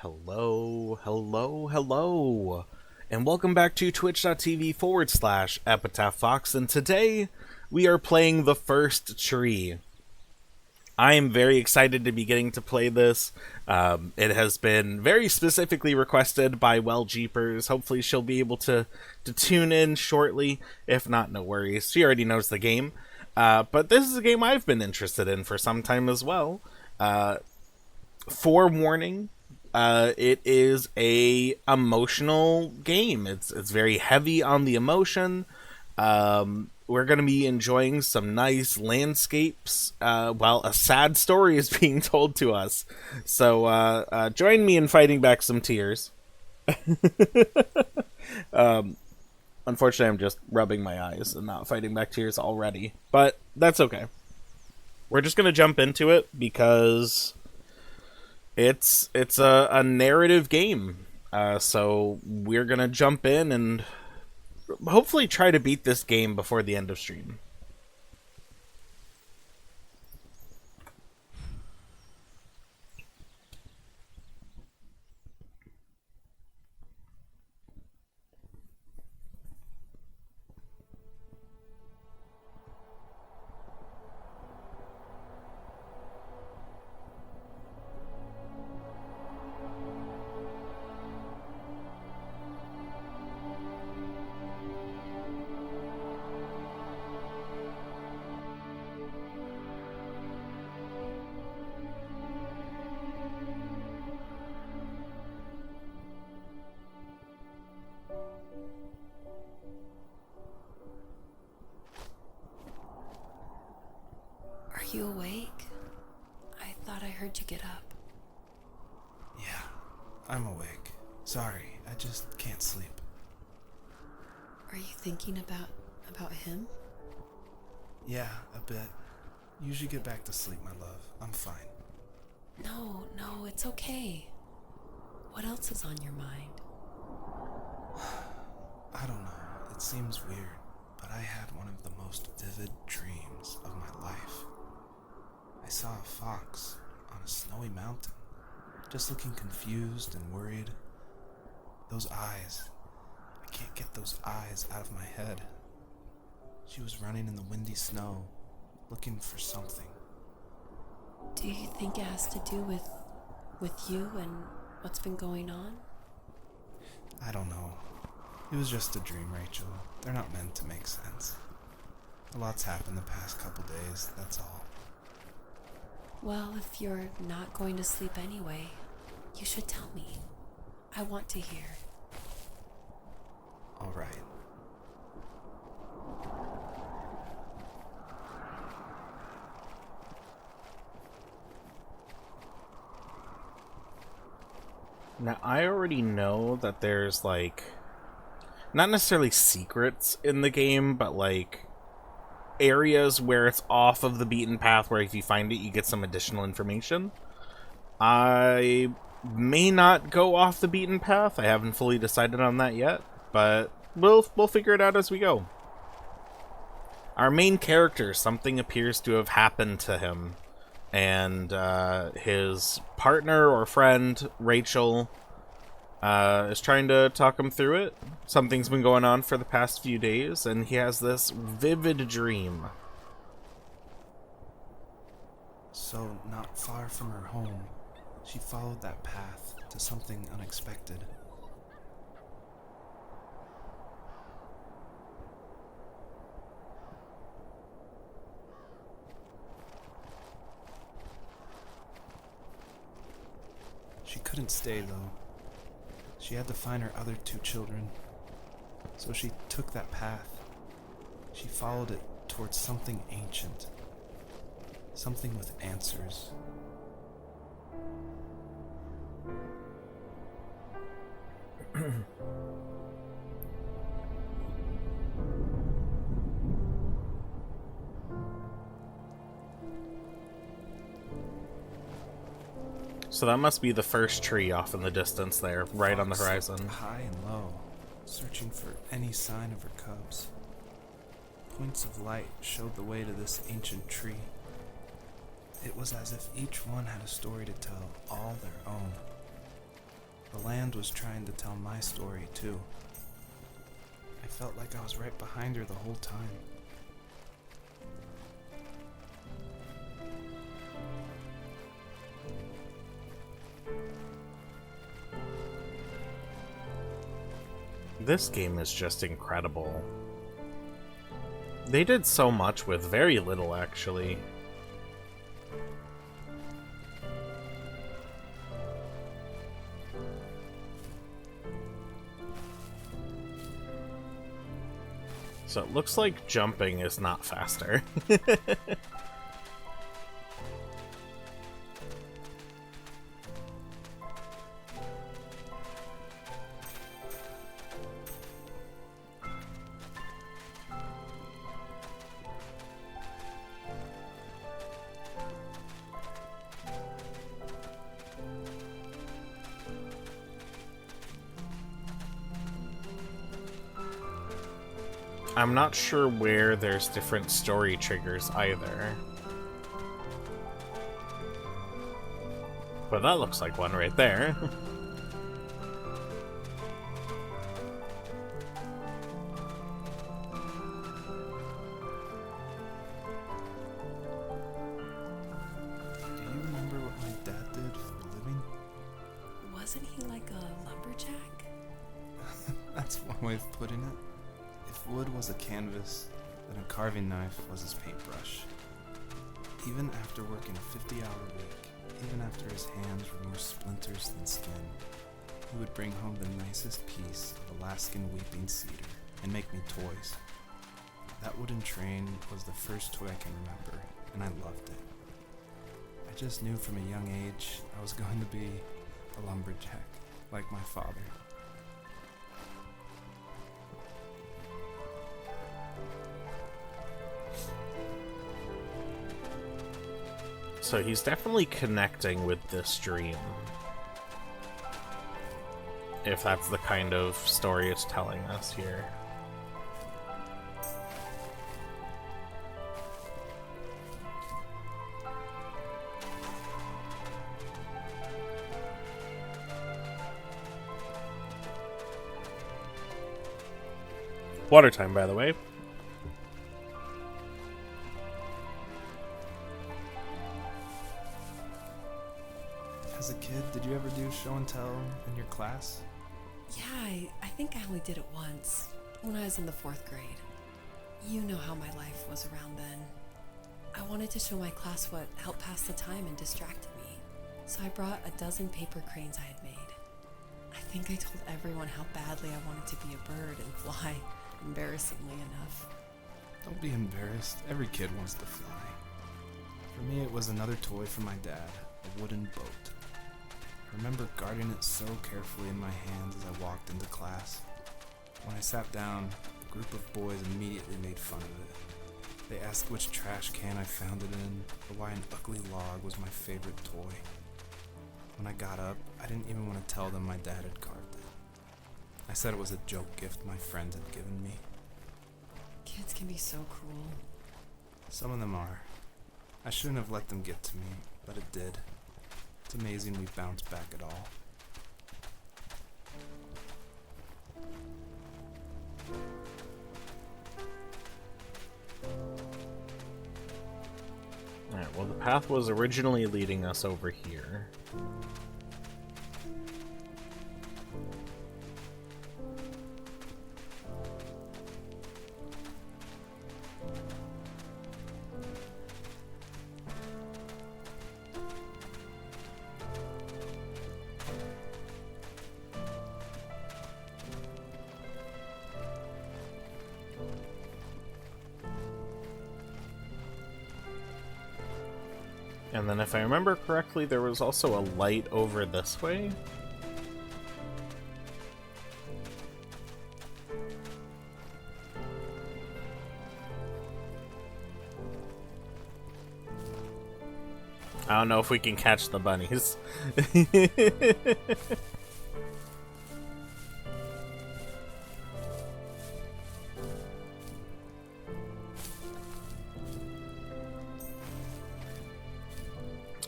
Hello, and welcome back to twitch.tv/EpitaphFox, and today we are playing The First Tree. I am very excited to be getting to play this. It has been very specifically requested by Jeepers. Hopefully she'll be able to tune in shortly. If not, no worries. She already knows the game. But this is a game I've been interested in for some time as well. Forewarning, it is a emotional game. It's very heavy on the emotion. We're going to be enjoying some nice landscapes while a sad story is being told to us. So join me in fighting back some tears. Unfortunately, I'm just rubbing my eyes and not fighting back tears already. But that's okay. We're just going to jump into it because it's a narrative game. So we're going to jump in and hopefully try to beat this game before the end of stream. Are you awake? I thought I heard you get up. Yeah, I'm awake. Sorry, I just can't sleep. Are you thinking about him? Yeah, a bit. You should get back to sleep, my love. I'm fine. No, it's okay. What else is on your mind? I don't know. It seems weird, but I had one of the most vivid dreams of my life. I saw a fox on a snowy mountain, just looking confused and worried. Those eyes. I can't get those eyes out of my head. She was running in the windy snow, looking for something. Do you think it has to do with you and what's been going on? I don't know. It was just a dream, Rachel. They're not meant to make sense. A lot's happened the past couple days, that's all. Well, if you're not going to sleep anyway, you should tell me. I want to hear. All right. Now, I already know that there's, not necessarily secrets in the game, but, areas where it's off of the beaten path where if you find it, you get some additional information. I may not go off the beaten path. I haven't fully decided on that yet, but we'll figure it out as we go. Our main character, something appears to have happened to him, and his partner or friend, Rachel, is trying to talk him through it. Something's been going on for the past few days, and he has this vivid dream. So, not far from her home, she followed that path to something unexpected. She couldn't stay, though. She had to find her other 2 children. So she took that path. She followed it towards something ancient. Something with answers. So that must be the first tree off in the distance there, right on the horizon. High and low, searching for any sign of her cubs. Points of light showed the way to this ancient tree. It was as if each one had a story to tell, all their own. The land was trying to tell my story, too. I felt like I was right behind her the whole time. This game is just incredible. They did so much with very little, actually. So it looks like jumping is not faster. I'm not sure where there's different story triggers either. But that looks like one right there. Do you remember what my dad did for a living? Wasn't he like a lumberjack? That's one way of putting it. If wood was a canvas, then a carving knife was his paintbrush. Even after working a 50-hour week, even after his hands were more splinters than skin, he would bring home the nicest piece of Alaskan weeping cedar and make me toys. That wooden train was the first toy I can remember, and I loved it. I just knew from a young age I was going to be a lumberjack, like my father. So he's definitely connecting with this dream. If that's the kind of story it's telling us here. Water time, by the way. As a kid, did you ever do show and tell in your class? Yeah, I think I only did it once, when I was in the 4th grade. You know how my life was around then. I wanted to show my class what helped pass the time and distracted me, so I brought a dozen paper cranes I had made. I think I told everyone how badly I wanted to be a bird and fly, embarrassingly enough. Don't be embarrassed. Every kid wants to fly. For me, it was another toy from my dad, a wooden boat. I remember guarding it so carefully in my hands as I walked into class. When I sat down, a group of boys immediately made fun of it. They asked which trash can I found it in, or why an ugly log was my favorite toy. When I got up, I didn't even want to tell them my dad had carved it. I said it was a joke gift my friends had given me. Kids can be so cruel. Some of them are. I shouldn't have let them get to me, but it did. It's amazing we bounced back at all. Alright, well the path was originally leading us over here. And then if I remember correctly, there was also a light over this way. I don't know if we can catch the bunnies.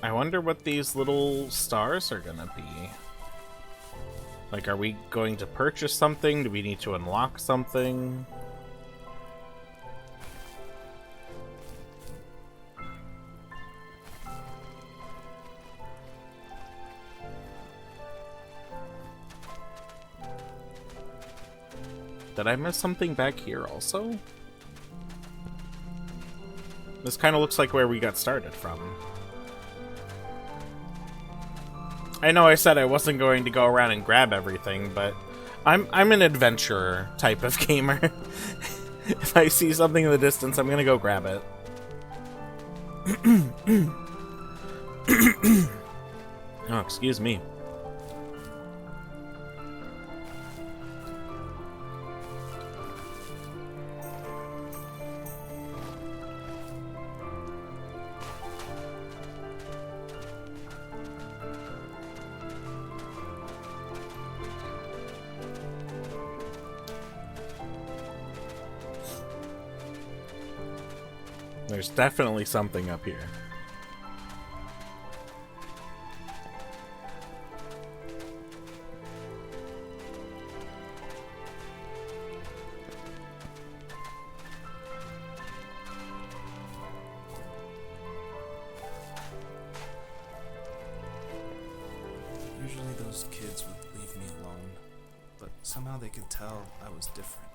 I wonder what these little stars are gonna be. Like, are we going to purchase something? Do we need to unlock something? Did I miss something back here also? This kind of looks like where we got started from. I know I said I wasn't going to go around and grab everything, but I'm an adventurer type of gamer. If I see something in the distance, I'm gonna go grab it. Oh, excuse me. There's definitely something up here. Usually those kids would leave me alone, but somehow they could tell I was different.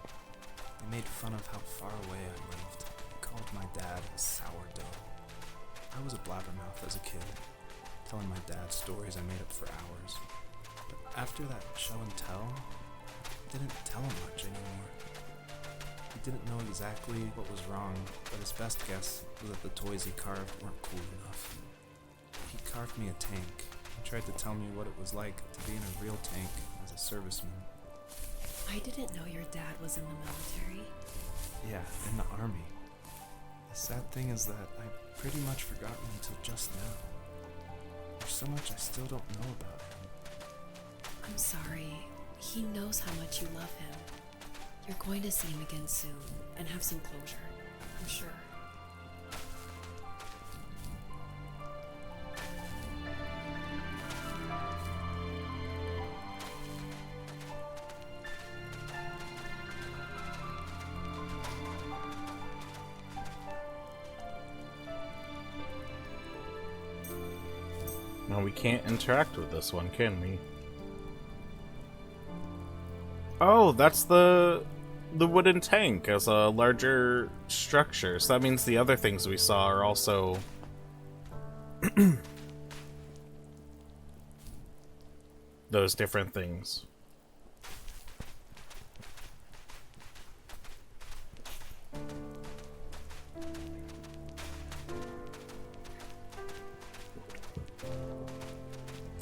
They made fun of how far away I lived. Called my dad sourdough. I was a blabbermouth as a kid, telling my dad stories I made up for hours. But after that show and tell, I didn't tell him much anymore. He didn't know exactly what was wrong, but his best guess was that the toys he carved weren't cool enough. He carved me a tank and tried to tell me what it was like to be in a real tank as a serviceman. I didn't know your dad was in the military. Yeah, in the army. The sad thing is that I pretty much forgotten until just now. There's so much I still don't know about him. I'm sorry. He knows how much you love him. You're going to see him again soon and have some closure, I'm sure. No, we can't interact with this one, can we? Oh, that's the wooden tank as a larger structure. So that means the other things we saw are also those different things.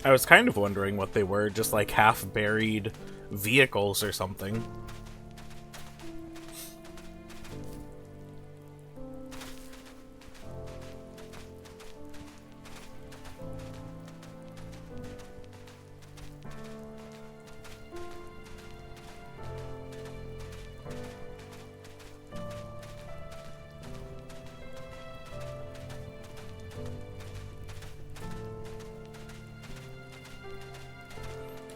I was kind of wondering what they were, just like half-buried vehicles or something.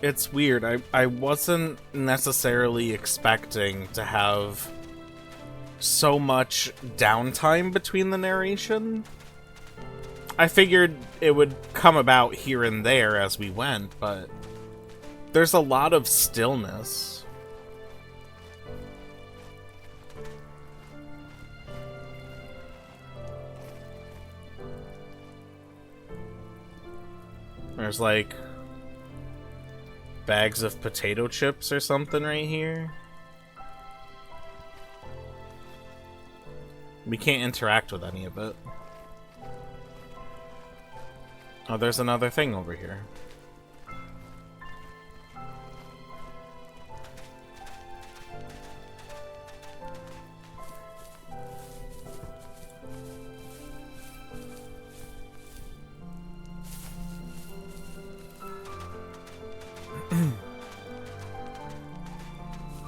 It's weird. I wasn't necessarily expecting to have so much downtime between the narration. I figured it would come about here and there as we went, but there's a lot of stillness. There's like bags of potato chips or something right here. We can't interact with any of it. Oh, there's another thing over here.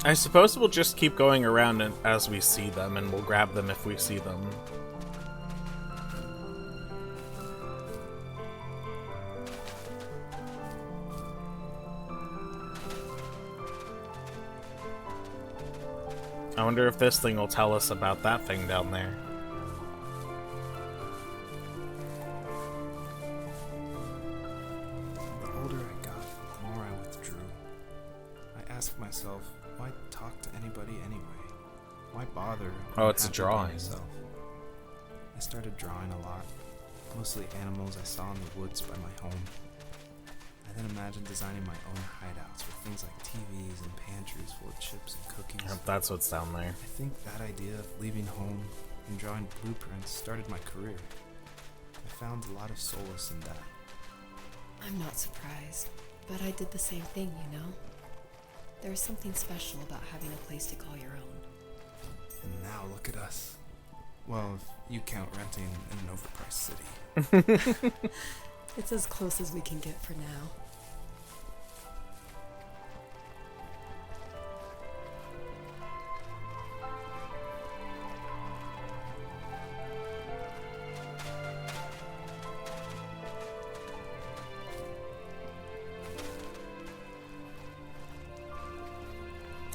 I suppose we'll just keep going around as we see them, and we'll grab them if we see them. I wonder if this thing will tell us about that thing down there. The older I got, the more I withdrew. I asked myself, why talk to anybody anyway? Why bother? Oh, it's a happy by drawing. myself? I started drawing a lot, mostly animals I saw in the woods by my home. I then imagined designing my own hideouts with things like TVs and pantries full of chips and cookies. Yep, that's what's down there. I think that idea of leaving home and drawing blueprints started my career. I found a lot of solace in that. I'm not surprised, but I did the same thing, you know? There's something special about having a place to call your own. And now look at us. Well, if you count renting in an overpriced city. It's as close as we can get for now.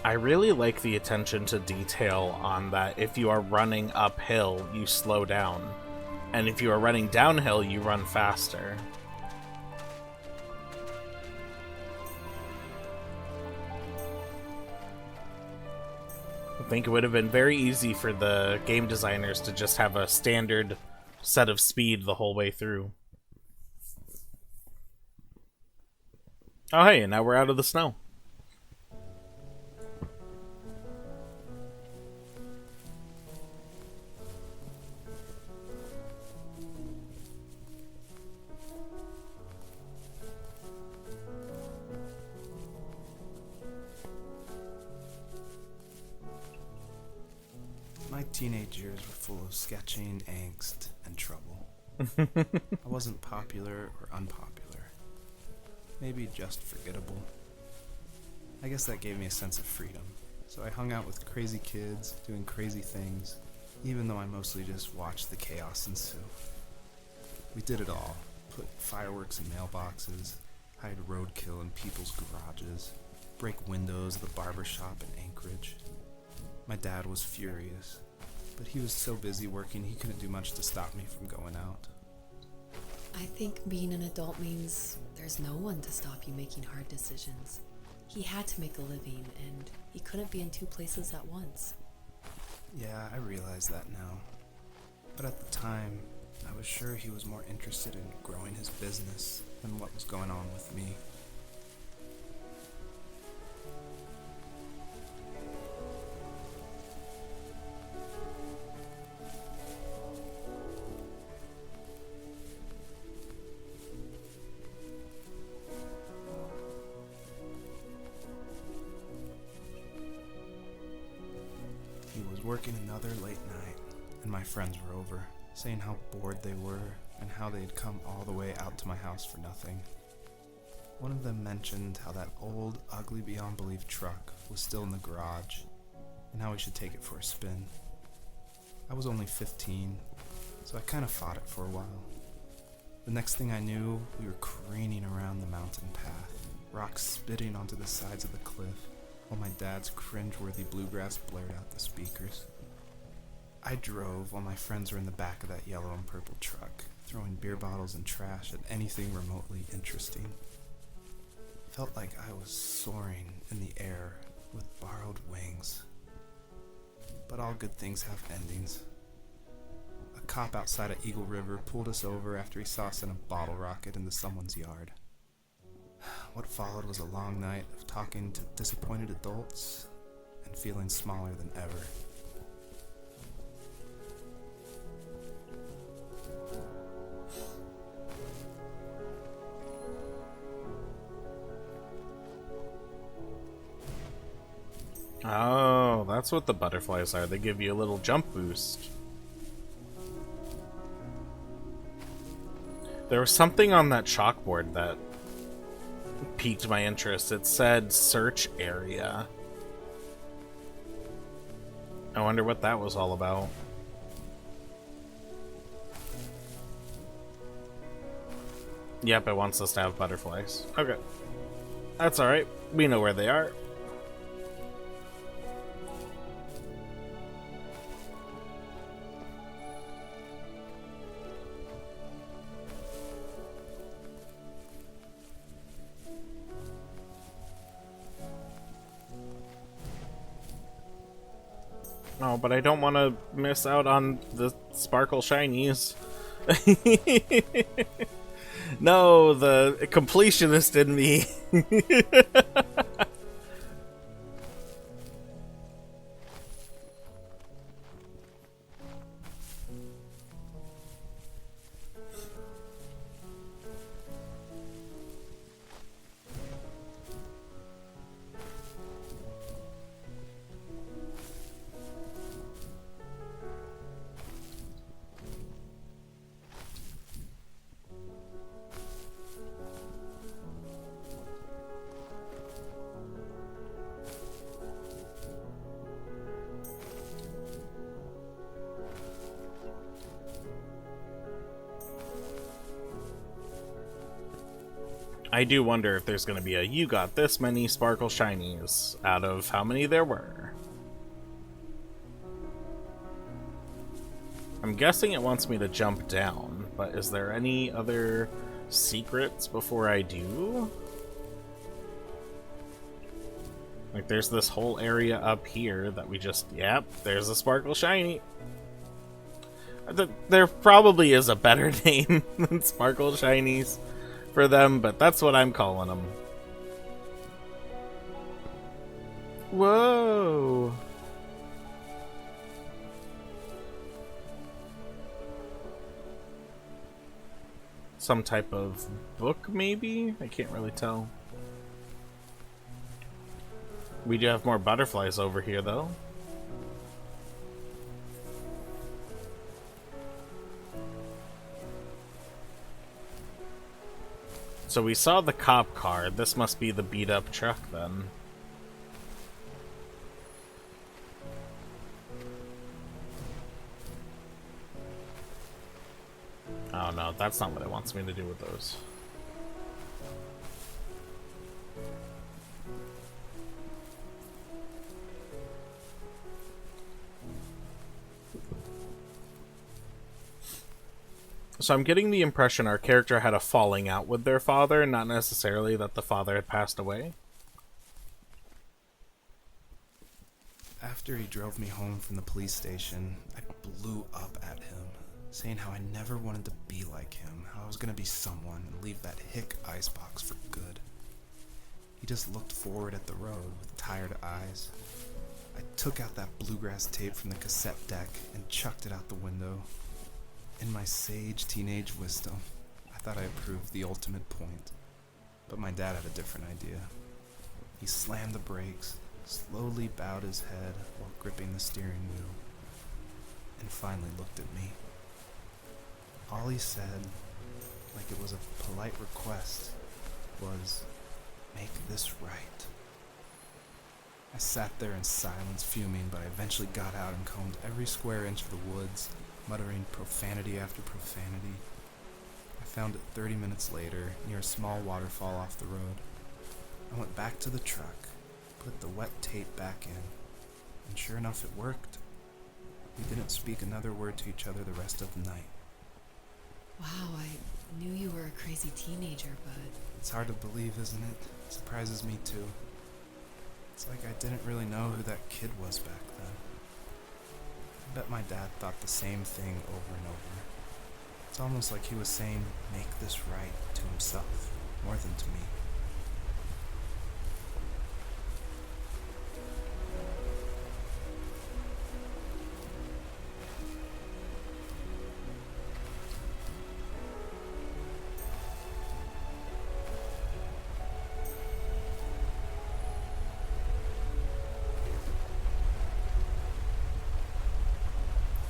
I really like the attention to detail on that. If you are running uphill, you slow down. And if you are running downhill, you run faster. I think it would have been very easy for the game designers to just have a standard set of speed the whole way through. Oh hey, and now we're out of the snow. My teenage years were full of sketching, angst, and trouble. I wasn't popular or unpopular. Maybe just forgettable. I guess that gave me a sense of freedom. So I hung out with crazy kids, doing crazy things, even though I mostly just watched the chaos ensue. We did it all. Put fireworks in mailboxes, hide roadkill in people's garages, break windows of the barber shop in Anchorage. My dad was furious, but he was so busy working he couldn't do much to stop me from going out. I think being an adult means there's no one to stop you making hard decisions. He had to make a living, and he couldn't be in two places at once. Yeah, I realize that now. But at the time, I was sure he was more interested in growing his business than what was going on with me. He was working another late night, and my friends were over, saying how bored they were and how they'd come all the way out to my house for nothing. One of them mentioned how that old, ugly beyond belief truck was still in the garage, and how we should take it for a spin. I was only 15, so I kind of fought it for a while. The next thing I knew, we were craning around the mountain path, rocks spitting onto the sides of the cliff, while my dad's cringe-worthy bluegrass blared out the speakers. I drove while my friends were in the back of that yellow and purple truck, throwing beer bottles and trash at anything remotely interesting. Felt like I was soaring in the air with borrowed wings. But all good things have endings. A cop outside of Eagle River pulled us over after he saw us in a bottle rocket into someone's yard. What followed was a long night of talking to disappointed adults and feeling smaller than ever. Oh, that's what the butterflies are. They give you a little jump boost. There was something on that chalkboard that piqued my interest. It said search area. I wonder what that was all about. Yep, it wants us to have butterflies. Okay. That's alright. We know where they are. Oh, but I don't want to miss out on the sparkle shinies. No, the completionist in me. I do wonder if there's going to be a you got this many sparkle shinies out of how many there were. I'm guessing it wants me to jump down, but is there any other secrets before I do? Like, there's this whole area up here that we just... Yep, there's a sparkle shiny. There probably is a better name than sparkle shinies for them, but that's what I'm calling them. Whoa! Some type of book, maybe? I can't really tell. We do have more butterflies over here, though. So we saw the cop car. This must be the beat-up truck, then. Oh no, that's not what it wants me to do with those. So I'm getting the impression our character had a falling out with their father, not necessarily that the father had passed away. After he drove me home from the police station, I blew up at him, saying how I never wanted to be like him, how I was gonna be someone and leave that hick icebox for good. He just looked forward at the road with tired eyes. I took out that bluegrass tape from the cassette deck and chucked it out the window. In my sage teenage wisdom, I thought I proved the ultimate point, but my dad had a different idea. He slammed the brakes, slowly bowed his head while gripping the steering wheel, and finally looked at me. All he said, like it was a polite request, was, "Make this right." I sat there in silence, fuming, but I eventually got out and combed every square inch of the woods, muttering profanity after profanity. I found it 30 minutes later, near a small waterfall off the road. I went back to the truck, put the wet tape back in, and sure enough it worked. We didn't speak another word to each other the rest of the night. Wow, I knew you were a crazy teenager, but... It's hard to believe, isn't it? It surprises me too. It's like I didn't really know who that kid was back then. I bet my dad thought the same thing over and over. It's almost like he was saying, "Make this right," to himself, more than to me.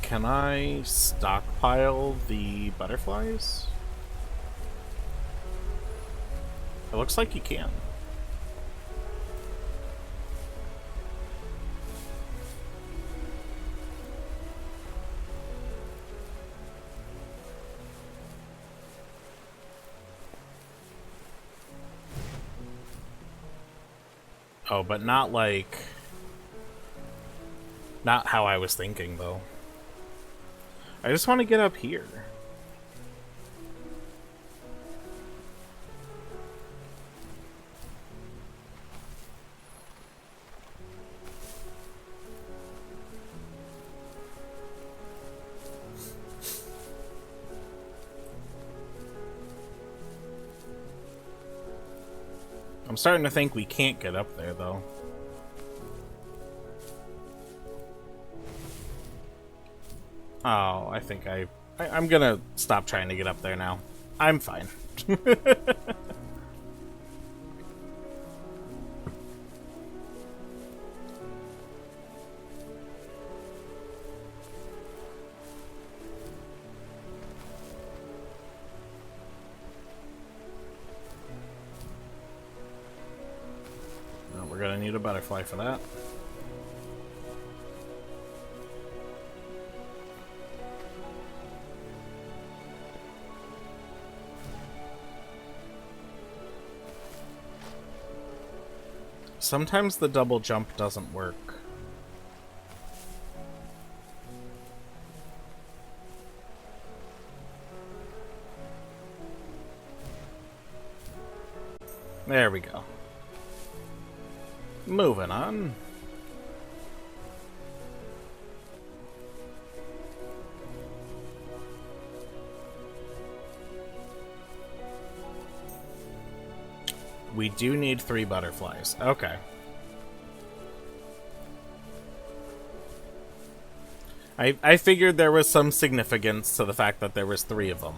Can I stockpile the butterflies? It looks like you can. Oh, but not like... Not how I was thinking, though. I just want to get up here. I'm starting to think we can't get up there, though. Oh, I think I'm gonna stop trying to get up there now. I'm fine. Well, we're gonna need a butterfly for that. Sometimes the double jump doesn't work. There we go. Moving on. We do need 3 butterflies. Okay. I figured there was some significance to the fact that there was 3 of them.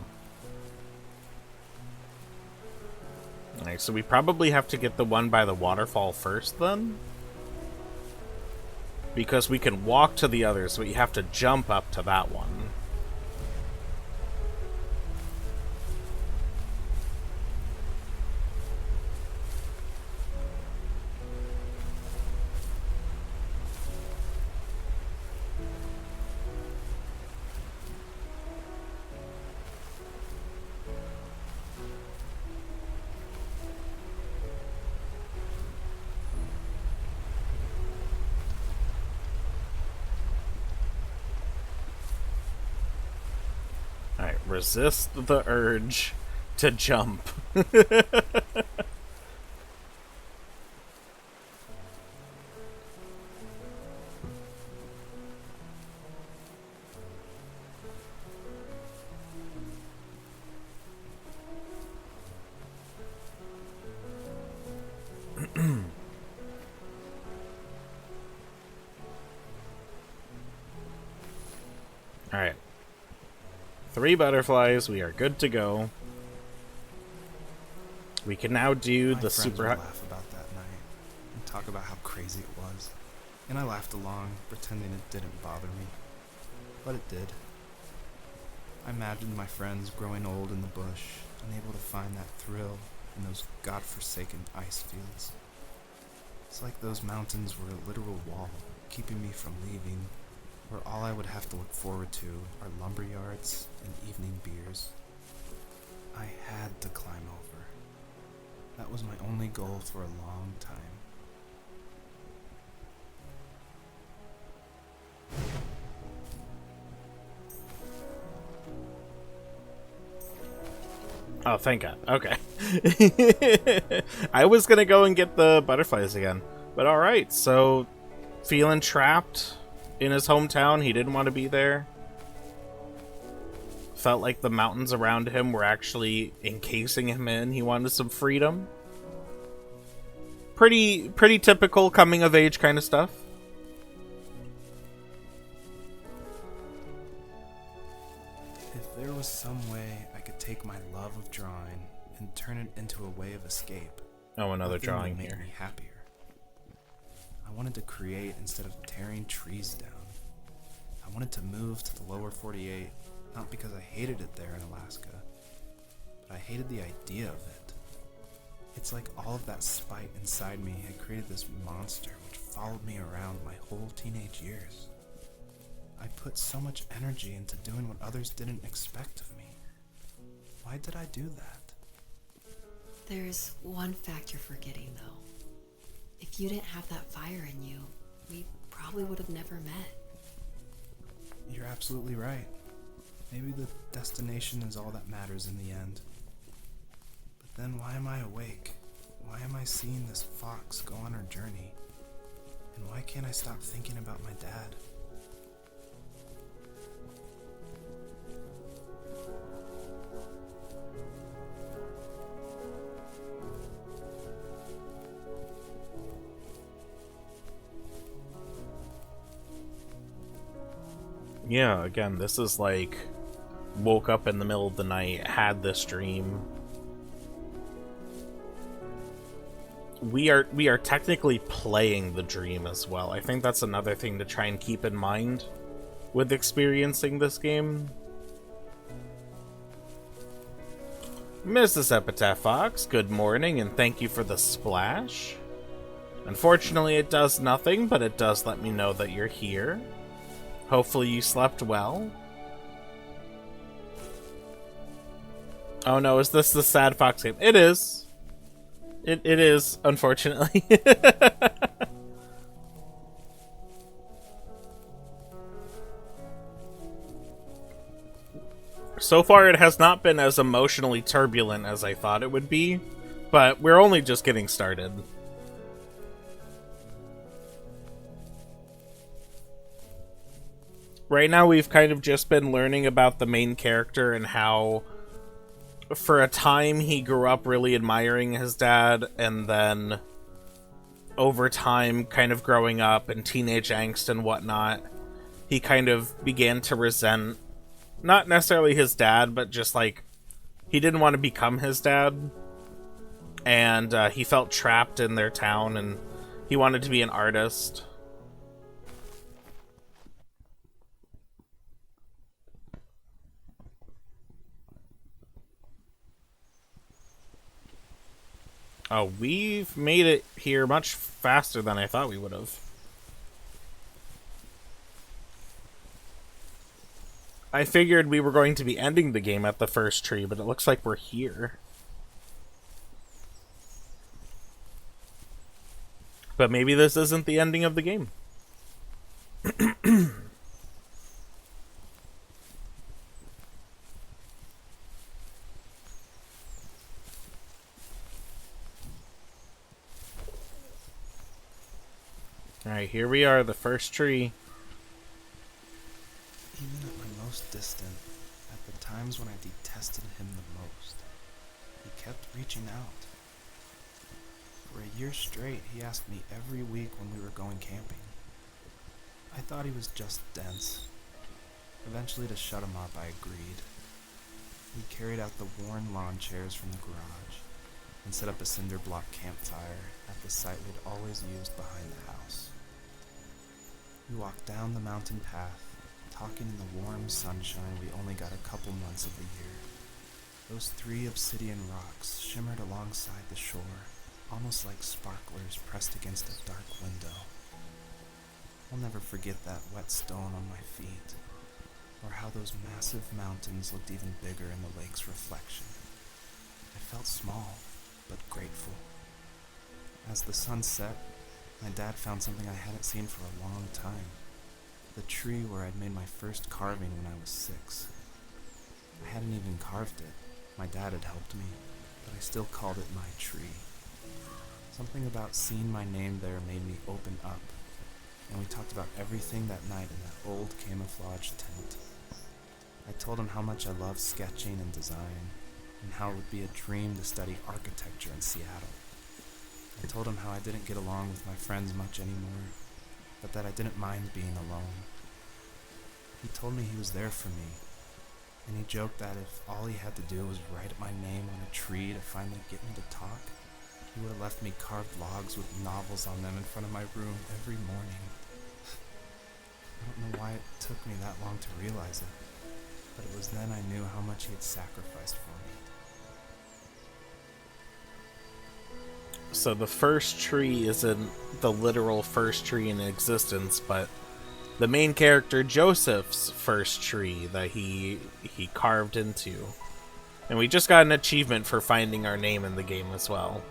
Alright, so we probably have to get the one by the waterfall first, then? Because we can walk to the others, so we have to jump up to that one. Alright, resist the urge to jump. Alright. 3 butterflies, we are good to go. We can now do the super high. Laugh about that night and talk about how crazy it was, and I laughed along, pretending it didn't bother me, but it did. I imagined my friends growing old in the bush, unable to find that thrill in those godforsaken ice fields. It's like those mountains were a literal wall, keeping me from leaving, where all I would have to look forward to are lumber yards and evening beers. I had to climb over. That was my only goal for a long time. Oh, thank God. Okay. I was gonna go and get the butterflies again. But alright, so feeling trapped in his hometown. He didn't want to be there. Felt like the mountains around him were actually encasing him in. He wanted some freedom. Pretty typical coming of age kind of stuff. If there was some way I could take my love of drawing and turn it into a way of escape. Oh, another drawing make here. Me happier. I wanted to create instead of tearing trees down. I wanted to move to the lower 48, not because I hated it there in Alaska, but I hated the idea of it. It's like all of that spite inside me had created this monster which followed me around my whole teenage years. I put so much energy into doing what others didn't expect of me. Why did I do that? There's one fact you're forgetting, though. If you didn't have that fire in you, we probably would have never met. You're absolutely right. Maybe the destination is all that matters in the end. But then why am I awake? Why am I seeing this fox go on her journey? And why can't I stop thinking about my dad? Yeah, again, this is like woke up in the middle of the night, had this dream. We are technically playing the dream as well. I think that's another thing to try and keep in mind with experiencing this game. Mrs. EpitaphFox, good morning and thank you for the splash. Unfortunately, it does nothing, but it does let me know that you're here. Hopefully you slept well. Oh no, is this the sad fox game? It is. It is, unfortunately. So far, it has not been as emotionally turbulent as I thought it would be, but we're only just getting started. Right now, we've kind of just been learning about the main character and how, for a time, he grew up really admiring his dad, and then over time, kind of growing up and teenage angst and whatnot, he kind of began to resent, not necessarily his dad, but just like, he didn't want to become his dad, and he felt trapped in their town, and he wanted to be an artist. Oh, we've made it here much faster than I thought we would have. I figured we were going to be ending the game at the first tree, but it looks like we're here. But maybe this isn't the ending of the game. Alright, here we are, the first tree. Even at my most distant, at the times when I detested him the most, he kept reaching out. For a year straight, he asked me every week when we were going camping. I thought he was just dense. Eventually, to shut him up, I agreed. We carried out the worn lawn chairs from the garage and set up a cinder block campfire at the site we'd always used behind the house. We walked down the mountain path, talking in the warm sunshine we only got a couple months of the year. Those 3 obsidian rocks shimmered alongside the shore, almost like sparklers pressed against a dark window. I'll never forget that wet stone on my feet, or how those massive mountains looked even bigger in the lake's reflection. I felt small, but grateful. As the sun set, my dad found something I hadn't seen for a long time. The tree where I'd made my first carving when I was 6. I hadn't even carved it. My dad had helped me, but I still called it my tree. Something about seeing my name there made me open up, and we talked about everything that night in that old camouflage tent. I told him how much I loved sketching and design, and how it would be a dream to study architecture in Seattle. I told him how I didn't get along with my friends much anymore, but that I didn't mind being alone. He told me he was there for me, and he joked that if all he had to do was write my name on a tree to finally get me to talk, he would have left me carved logs with novels on them in front of my room every morning. I don't know why it took me that long to realize it, but it was then I knew how much he had sacrificed for me. So the first tree isn't the literal first tree in existence, but the main character Joseph's first tree that he carved into. And we just got an achievement for finding our name in the game as well.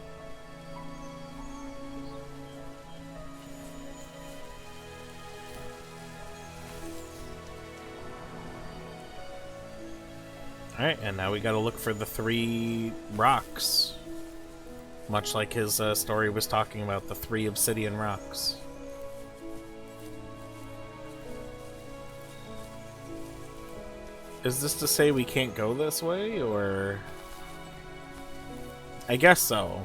Alright, and now we gotta look for the 3 rocks. Much like his story was talking about, the 3 obsidian rocks. Is this to say we can't go this way, or... I guess so.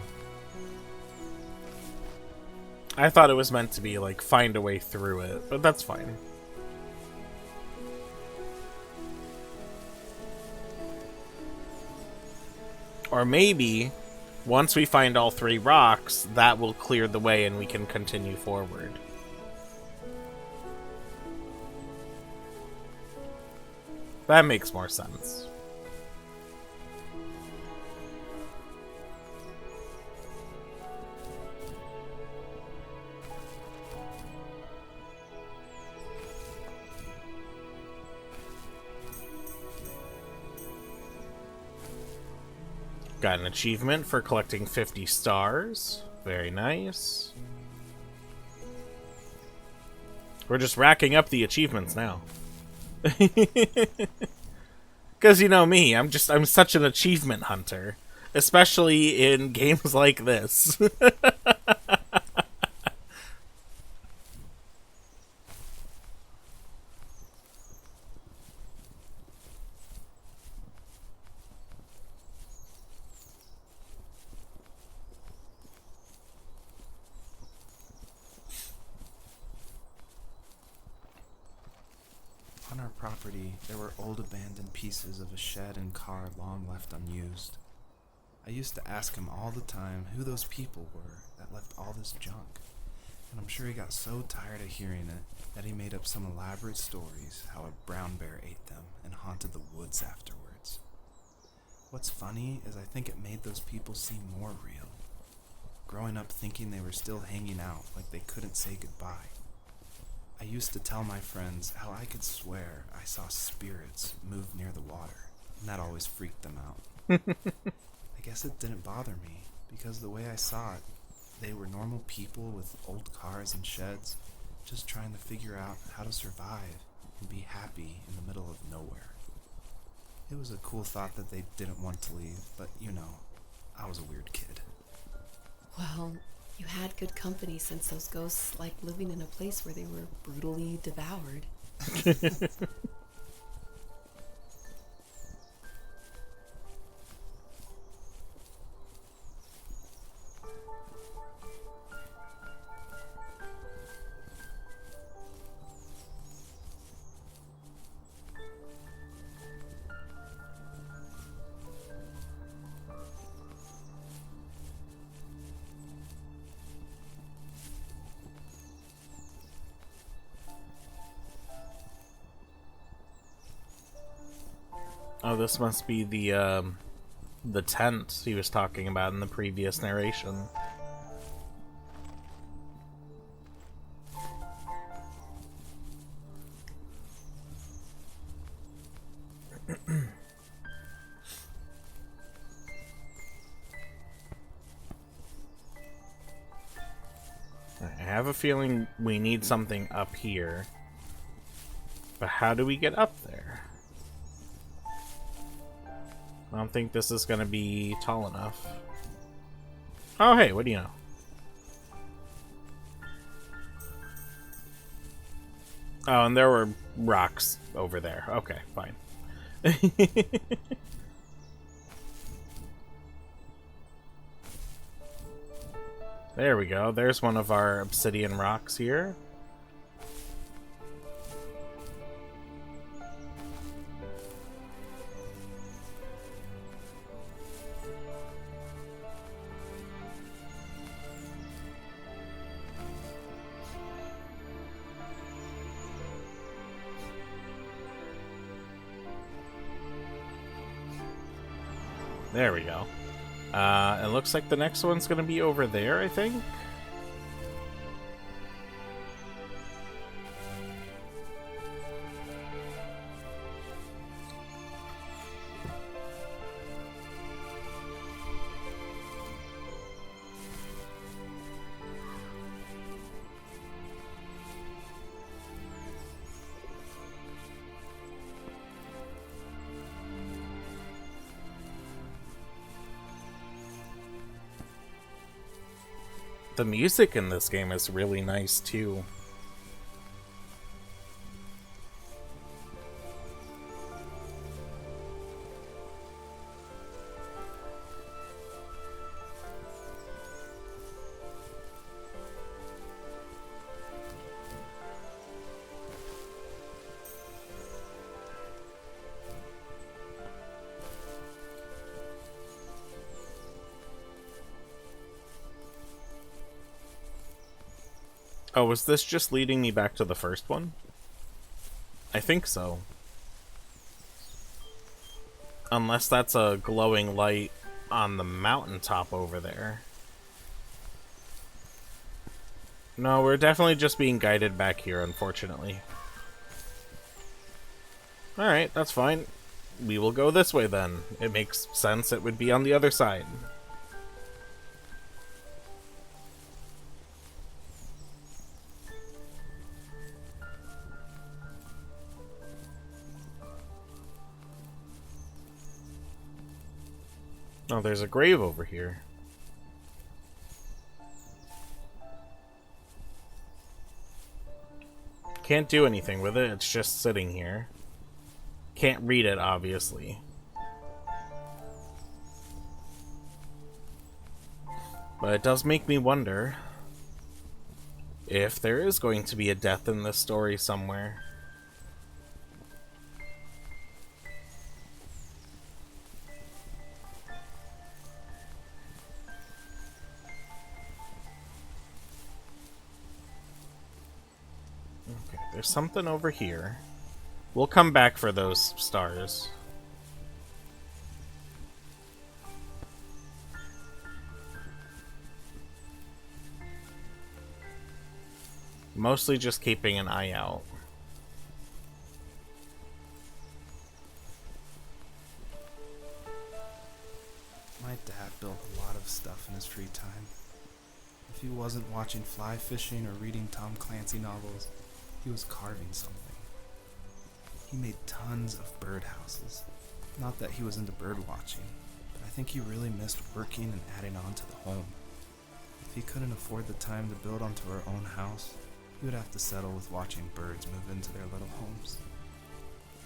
I thought it was meant to be, like, find a way through it, but that's fine. Or maybe, once we find all 3 rocks, that will clear the way and we can continue forward. That makes more sense. Got an achievement for collecting 50 stars. Very nice. We're just racking up the achievements now. Because you know me, I'm such an achievement hunter. Especially in games like this. On our property, there were old abandoned pieces of a shed and car long left unused. I used to ask him all the time who those people were that left all this junk, and I'm sure he got so tired of hearing it that he made up some elaborate stories how a brown bear ate them and haunted the woods afterwards. What's funny is I think it made those people seem more real, growing up thinking they were still hanging out like they couldn't say goodbye. I used to tell my friends how I could swear I saw spirits move near the water, and that always freaked them out. I guess it didn't bother me, because the way I saw it, they were normal people with old cars and sheds, just trying to figure out how to survive and be happy in the middle of nowhere. It was a cool thought that they didn't want to leave, but you know, I was a weird kid. Well, you had good company since those ghosts liked living in a place where they were brutally devoured. Oh, this must be the tent he was talking about in the previous narration. I have a feeling we need something up here. But how do we get up there? I don't think this is gonna be tall enough. Oh, hey, what do you know? Oh, and there were rocks over there. Okay, fine. There we go. There's one of our obsidian rocks here. There we go. It looks like the next one's gonna be over there, I think. The music in this game is really nice too. Oh, was this just leading me back to the first one? I think so. Unless that's a glowing light on the mountaintop over there. No, we're definitely just being guided back here, unfortunately. Alright, that's fine. We will go this way then. It makes sense it would be on the other side. Oh, there's a grave over here. Can't do anything with it, it's just sitting here. Can't read it, obviously. But it does make me wonder if there is going to be a death in this story somewhere. Okay, there's something over here. We'll come back for those stars. Mostly just keeping an eye out. My dad built a lot of stuff in his free time. If he wasn't watching fly fishing or reading Tom Clancy novels, he was carving something. He made tons of birdhouses. Not that he was into bird watching, but I think he really missed working and adding on to the home. If he couldn't afford the time to build onto our own house, he would have to settle with watching birds move into their little homes.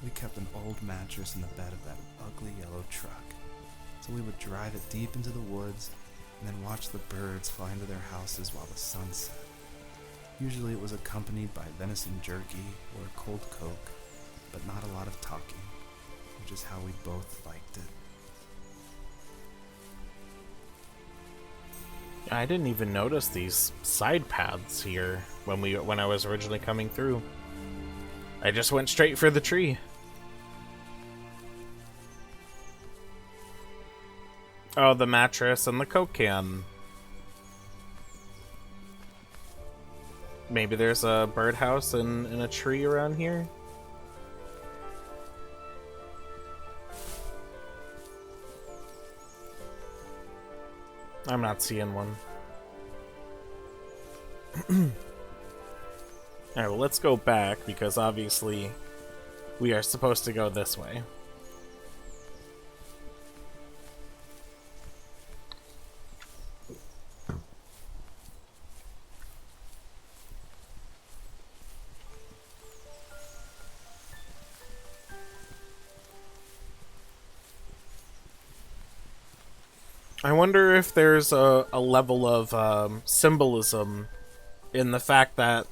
We kept an old mattress in the bed of that ugly yellow truck, so we would drive it deep into the woods and then watch the birds fly into their houses while the sun set. Usually it was accompanied by venison jerky or a cold Coke, but not a lot of talking, which is how we both liked it. I didn't even notice these side paths here when I was originally coming through. I just went straight for the tree. Oh, the mattress and the Coke can. Maybe there's a birdhouse in a tree around here? I'm not seeing one. Alright, well, let's go back, because obviously we are supposed to go this way. I wonder if there's a level of symbolism in the fact that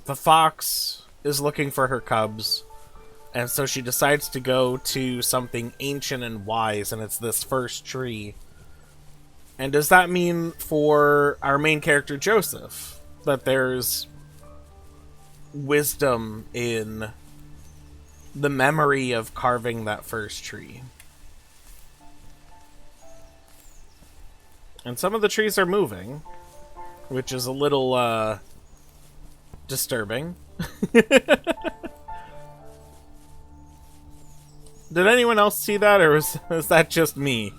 the fox is looking for her cubs, and so she decides to go to something ancient and wise, and it's this first tree. And does that mean for our main character Joseph that there's wisdom in the memory of carving that first tree? And some of the trees are moving, which is a little, disturbing. Did anyone else see that, or was that just me?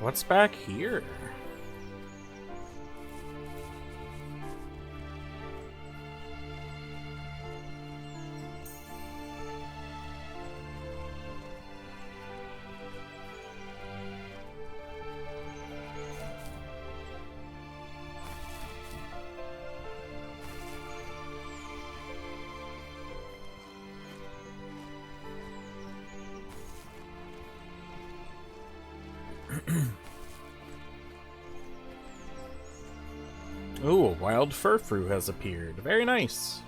What's back here? Ooh, a wild furfrou has appeared. Very nice.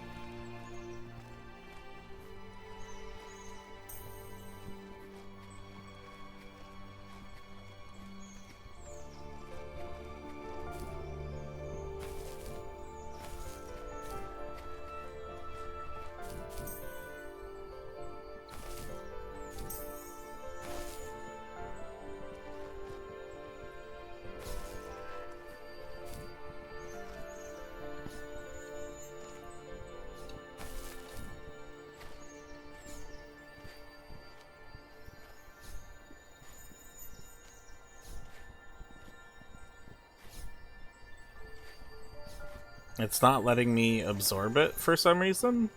It's not letting me absorb it for some reason.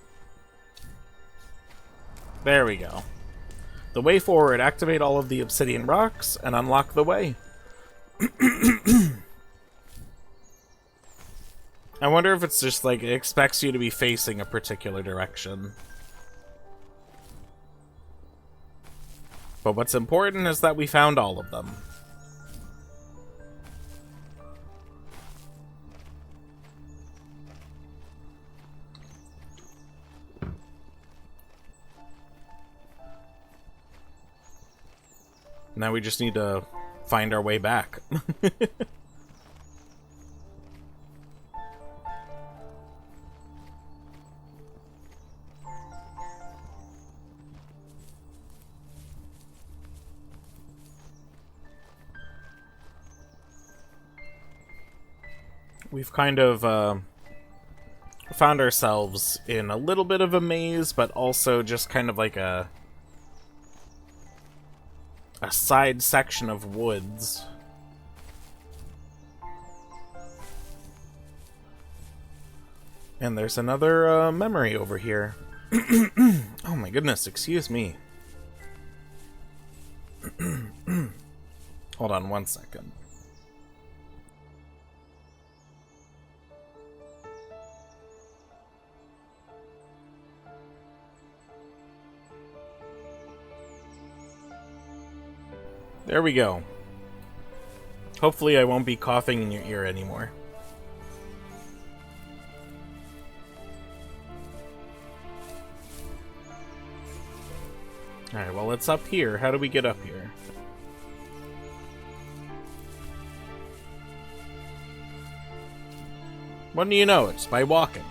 There we go. The way forward. Activate all of the obsidian rocks and unlock the way. I wonder if it's just like it expects you to be facing a particular direction. But what's important is that we found all of them. Now we just need to find our way back. We've kind of found ourselves in a little bit of a maze, but also just kind of like a side section of woods. And there's another memory over here. Oh my goodness, excuse me. Hold on one second. There we go. Hopefully I won't be coughing in your ear anymore. Alright, well it's up here. How do we get up here? When do you know? It's by walking.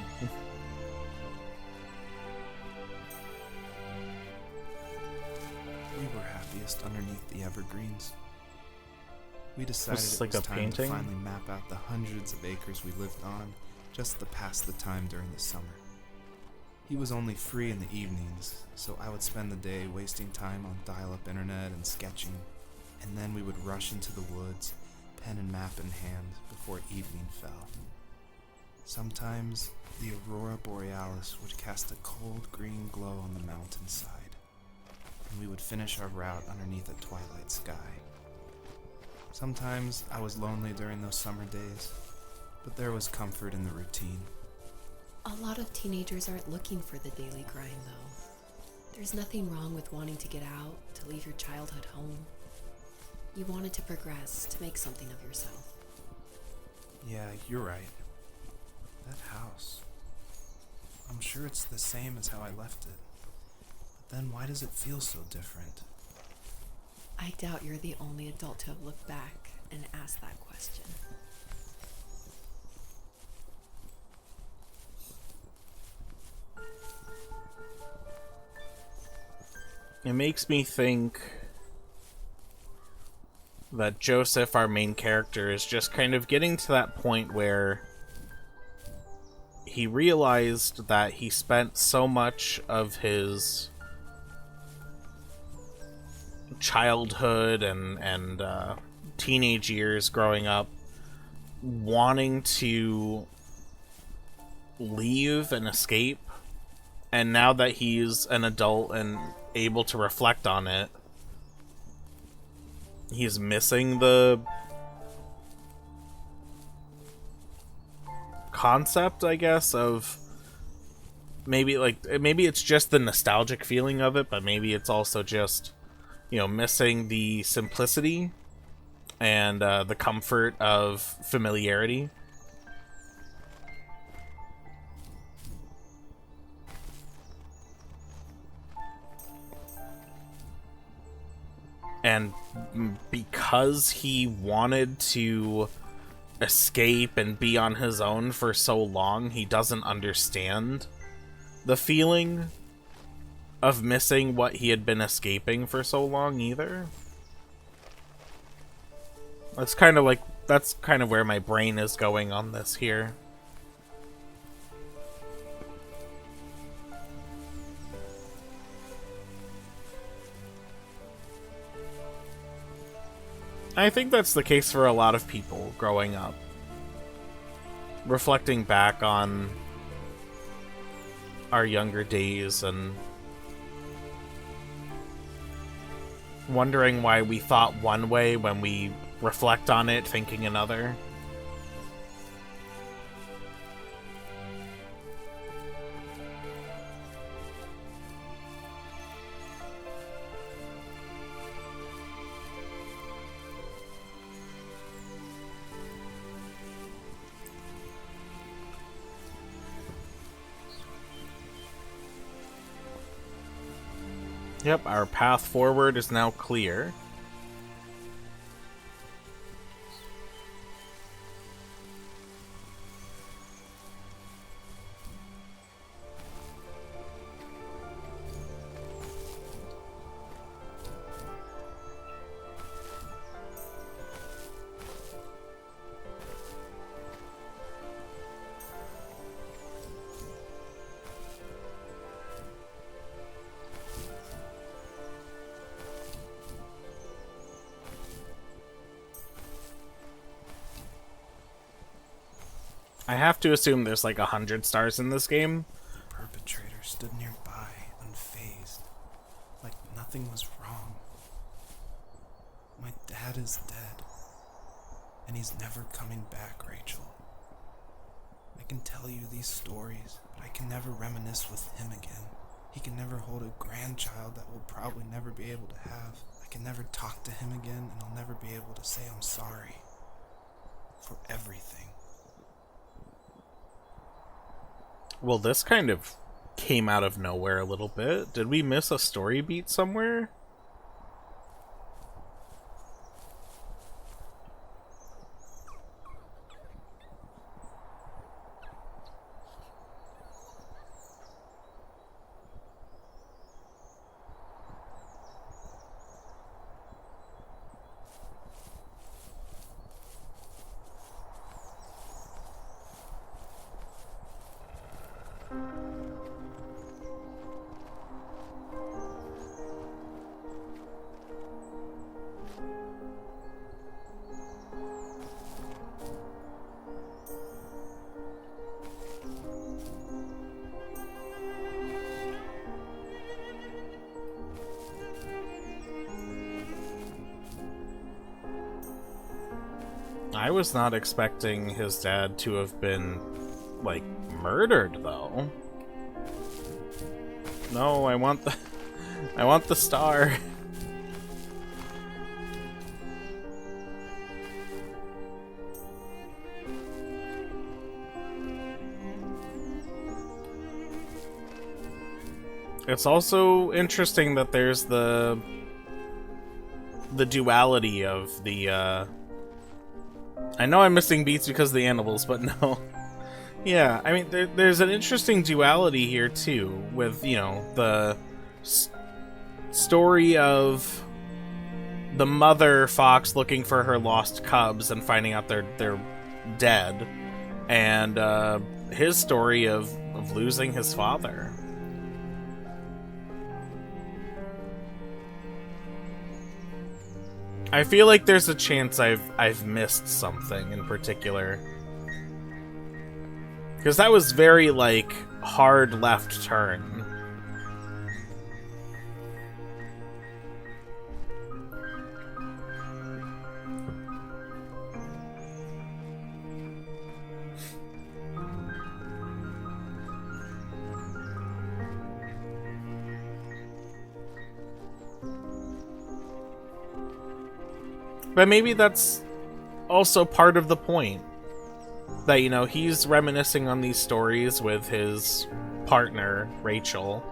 Underneath the evergreens. We decided This is it like was a time painting? to finally map out the hundreds of acres we lived on just to pass the time during the summer. He was only free in the evenings, so I would spend the day wasting time on dial-up internet and sketching, and then we would rush into the woods, pen and map in hand, before evening fell. Sometimes the aurora borealis would cast a cold green glow on the mountainside, and we would finish our route underneath a twilight sky. Sometimes I was lonely during those summer days, but there was comfort in the routine. A lot of teenagers aren't looking for the daily grind, though. There's nothing wrong with wanting to get out, to leave your childhood home. You wanted to progress, to make something of yourself. Yeah, you're right. That house. I'm sure it's the same as how I left it. But then why does it feel so different? I doubt you're the only adult to have looked back and asked that question. It makes me think that Joseph, our main character, is just kind of getting to that point where he realized that he spent so much of his childhood and teenage years growing up wanting to leave and escape, and now that he's an adult and able to reflect on it, he's missing the concept, I guess, of maybe it's just the nostalgic feeling of it, but maybe it's also just, you know, missing the simplicity and the comfort of familiarity. And because he wanted to escape and be on his own for so long, he doesn't understand the feeling of missing what he had been escaping for so long either. That's kind of where my brain is going on this here. I think that's the case for a lot of people growing up. Reflecting back on our younger days and wondering why we thought one way when we reflect on it thinking another. Yep, our path forward is now clear. I have to assume there's like 100 stars in this game. The perpetrator stood nearby, unfazed, like nothing was wrong. My dad is dead, and he's never coming back, Rachel. I can tell you these stories, but I can never reminisce with him again. He can never hold a grandchild that we'll probably never be able to have. I can never talk to him again, and I'll never be able to say I'm sorry for everything. Well, this kind of came out of nowhere a little bit. Did we miss a story beat somewhere? I was not expecting his dad to have been, like, murdered, though. No, I want the... I want the star. It's also interesting that there's the duality of the, I know I'm missing beats because of the animals, but no. Yeah, I mean, there's an interesting duality here, too, with, you know, the story of the mother fox looking for her lost cubs and finding out they're dead, and his story of losing his father. I feel like there's a chance I've missed something in particular. Because that was very, like, hard left turn. But maybe that's also part of the point. That, you know, he's reminiscing on these stories with his partner, Rachel,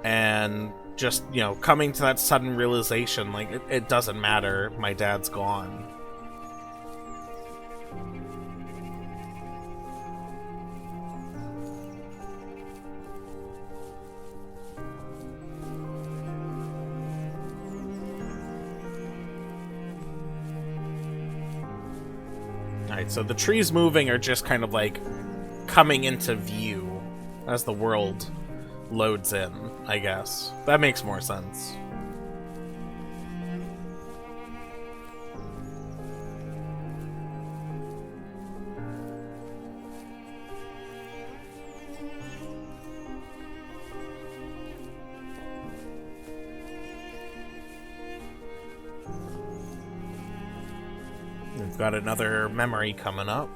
and just, you know, coming to that sudden realization, like, it doesn't matter, my dad's gone. Alright, so the trees moving are just kind of like coming into view as the world loads in, I guess. That makes more sense. We've got another memory coming up.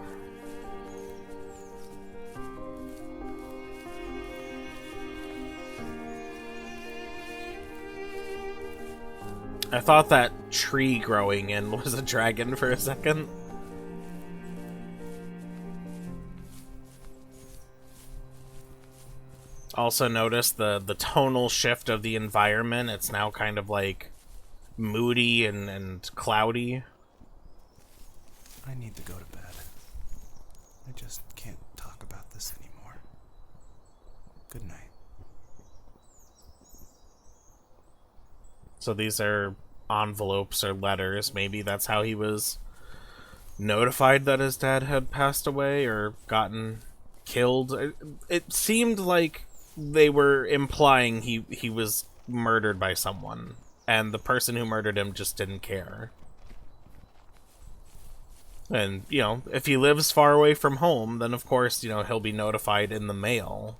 I thought that tree growing in was a dragon for a second. Also notice the tonal shift of the environment. It's now kind of like moody and cloudy. I need to go to bed. I just can't talk about this anymore. Good night. So these are envelopes or letters. Maybe that's how he was notified that his dad had passed away or gotten killed. It seemed like they were implying he was murdered by someone, and the person who murdered him just didn't care. And, you know, if he lives far away from home, then of course, you know, he'll be notified in the mail.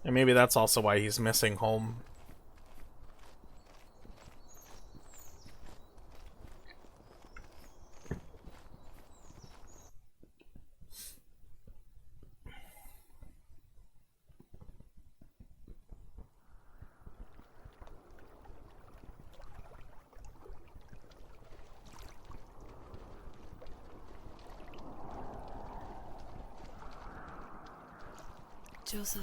And maybe that's also why he's missing home. Joseph,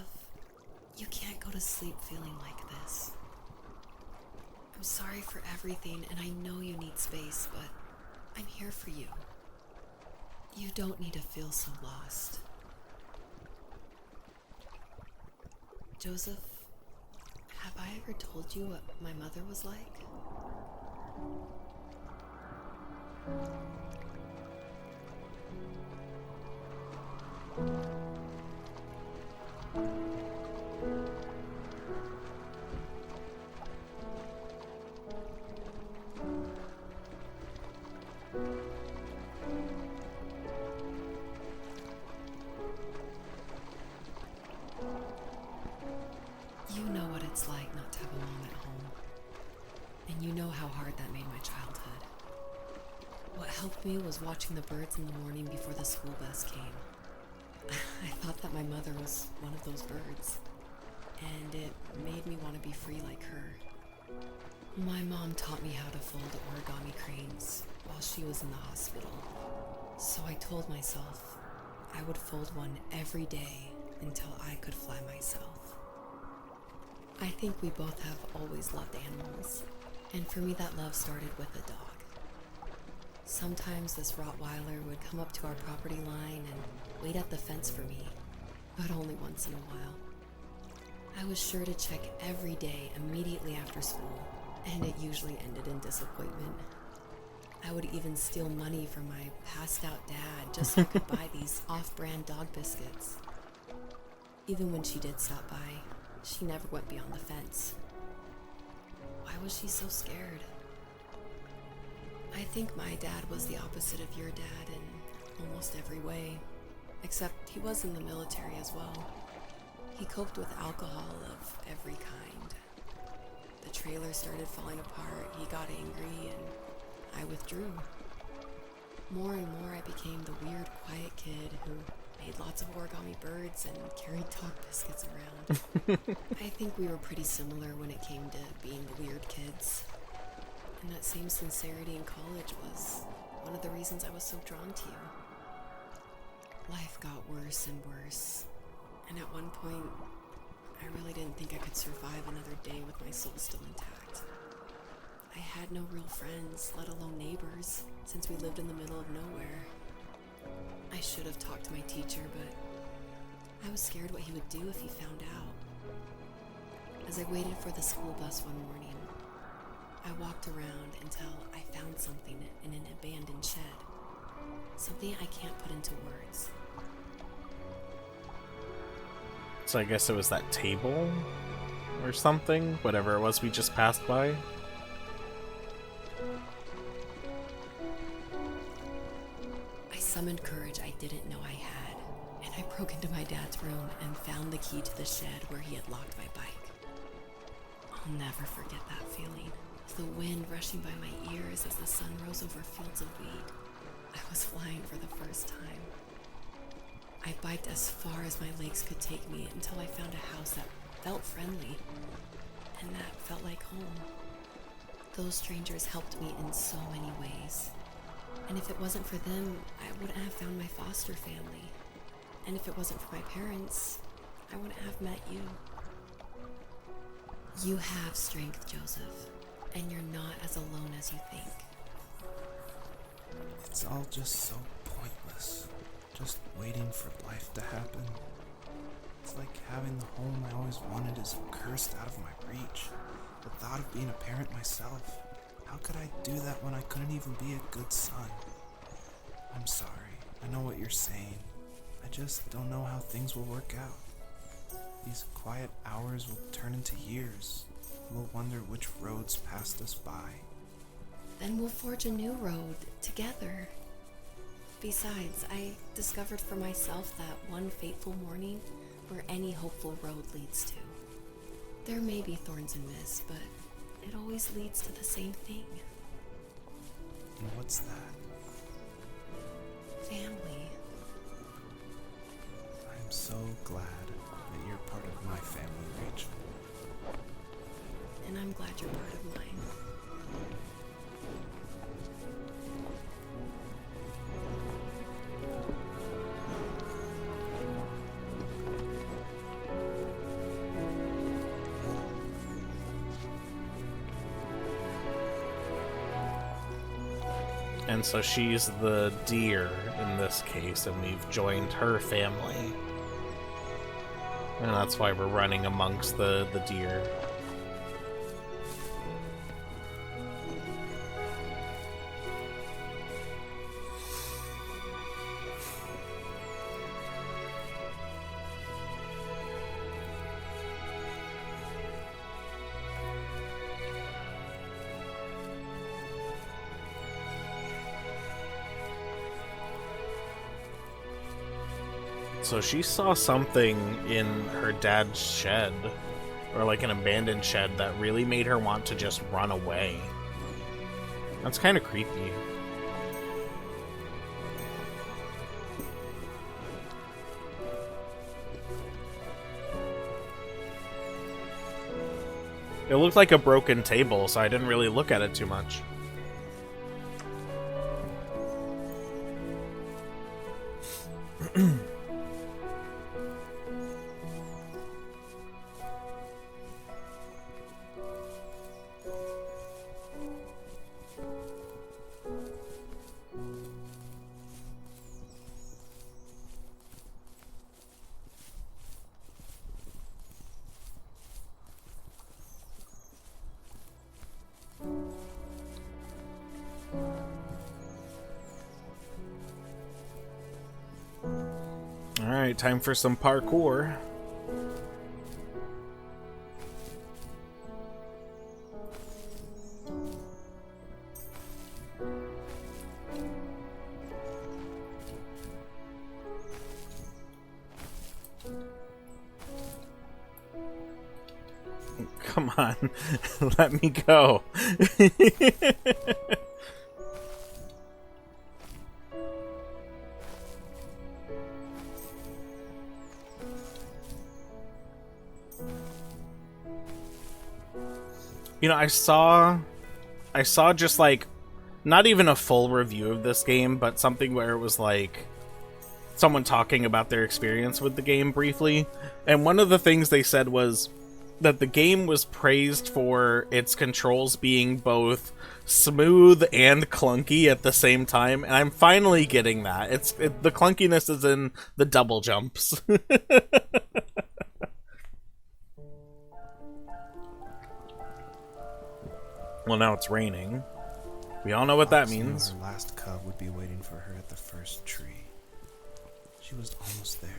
you can't go to sleep feeling like this. I'm sorry for everything, and I know you need space, but I'm here for you. You don't need to feel so lost. Joseph, have I ever told you what my mother was like? You know what it's like not to have a mom at home. And you know how hard that made my childhood. What helped me was watching the birds in the morning before the school bus came. I thought that my mother was one of those birds, and it made me want to be free like her. My mom taught me how to fold origami cranes while she was in the hospital. So I told myself I would fold one every day until I could fly myself. I think we both have always loved animals, and for me that love started with a dog. Sometimes this Rottweiler would come up to our property line and wait at the fence for me, but only once in a while. I was sure to check every day immediately after school, and it usually ended in disappointment. I would even steal money from my passed out dad just so I could buy these off-brand dog biscuits. Even when she did stop by, she never went beyond the fence. Why was she so scared? I think my dad was the opposite of your dad in almost every way, except he was in the military as well. He coped with alcohol of every kind. The trailer started falling apart, he got angry, and I withdrew. More and more I became the weird, quiet kid who made lots of origami birds and carried dog biscuits around. I think we were pretty similar when it came to being the weird kids. And that same sincerity in college was one of the reasons I was so drawn to you. Life got worse and worse, and at one point, I really didn't think I could survive another day with my soul still intact. I had no real friends, let alone neighbors, since we lived in the middle of nowhere. I should have talked to my teacher, but I was scared what he would do if he found out. As I waited for the school bus one morning, I walked around until I found something in an abandoned shed. Something I can't put into words. So I guess it was that table or something, whatever it was we just passed by. I summoned courage I didn't know I had, and I broke into my dad's room and found the key to the shed where he had locked my bike. I'll never forget that feeling. The wind rushing by my ears as the sun rose over fields of wheat. I was flying for the first time. I biked as far as my legs could take me until I found a house that felt friendly and that felt like home. Those strangers helped me in so many ways. And if it wasn't for them, I wouldn't have found my foster family. And if it wasn't for my parents, I wouldn't have met you. You have strength, Joseph. And you're not as alone as you think. It's all just so pointless. Just waiting for life to happen. It's like having the home I always wanted is cursed out of my reach. The thought of being a parent myself. How could I do that when I couldn't even be a good son? I'm sorry. I know what you're saying. I just don't know how things will work out. These quiet hours will turn into years. We'll wonder which roads passed us by. Then we'll forge a new road together. Besides, I discovered for myself that one fateful morning where any hopeful road leads to. There may be thorns and mist, but it always leads to the same thing. And what's that? Family. I'm so glad that you're part of my family, Rachel. And I'm glad you're part of mine. And so she's the deer in this case, and we've joined her family. And that's why we're running amongst the deer. So she saw something in her dad's shed, or like an abandoned shed, that really made her want to just run away. That's kind of creepy. It looked like a broken table, so I didn't really look at it too much. Alright, time for some parkour. Come on. Let me go. You know, I saw just like, not even a full review of this game, but something where it was like someone talking about their experience with the game briefly. And one of the things they said was that the game was praised for its controls being both smooth and clunky at the same time. And I'm finally getting that. The clunkiness is in the double jumps. Well, now it's raining. We all know what that means. Her last cub would be waiting for her at the first tree. She was almost there.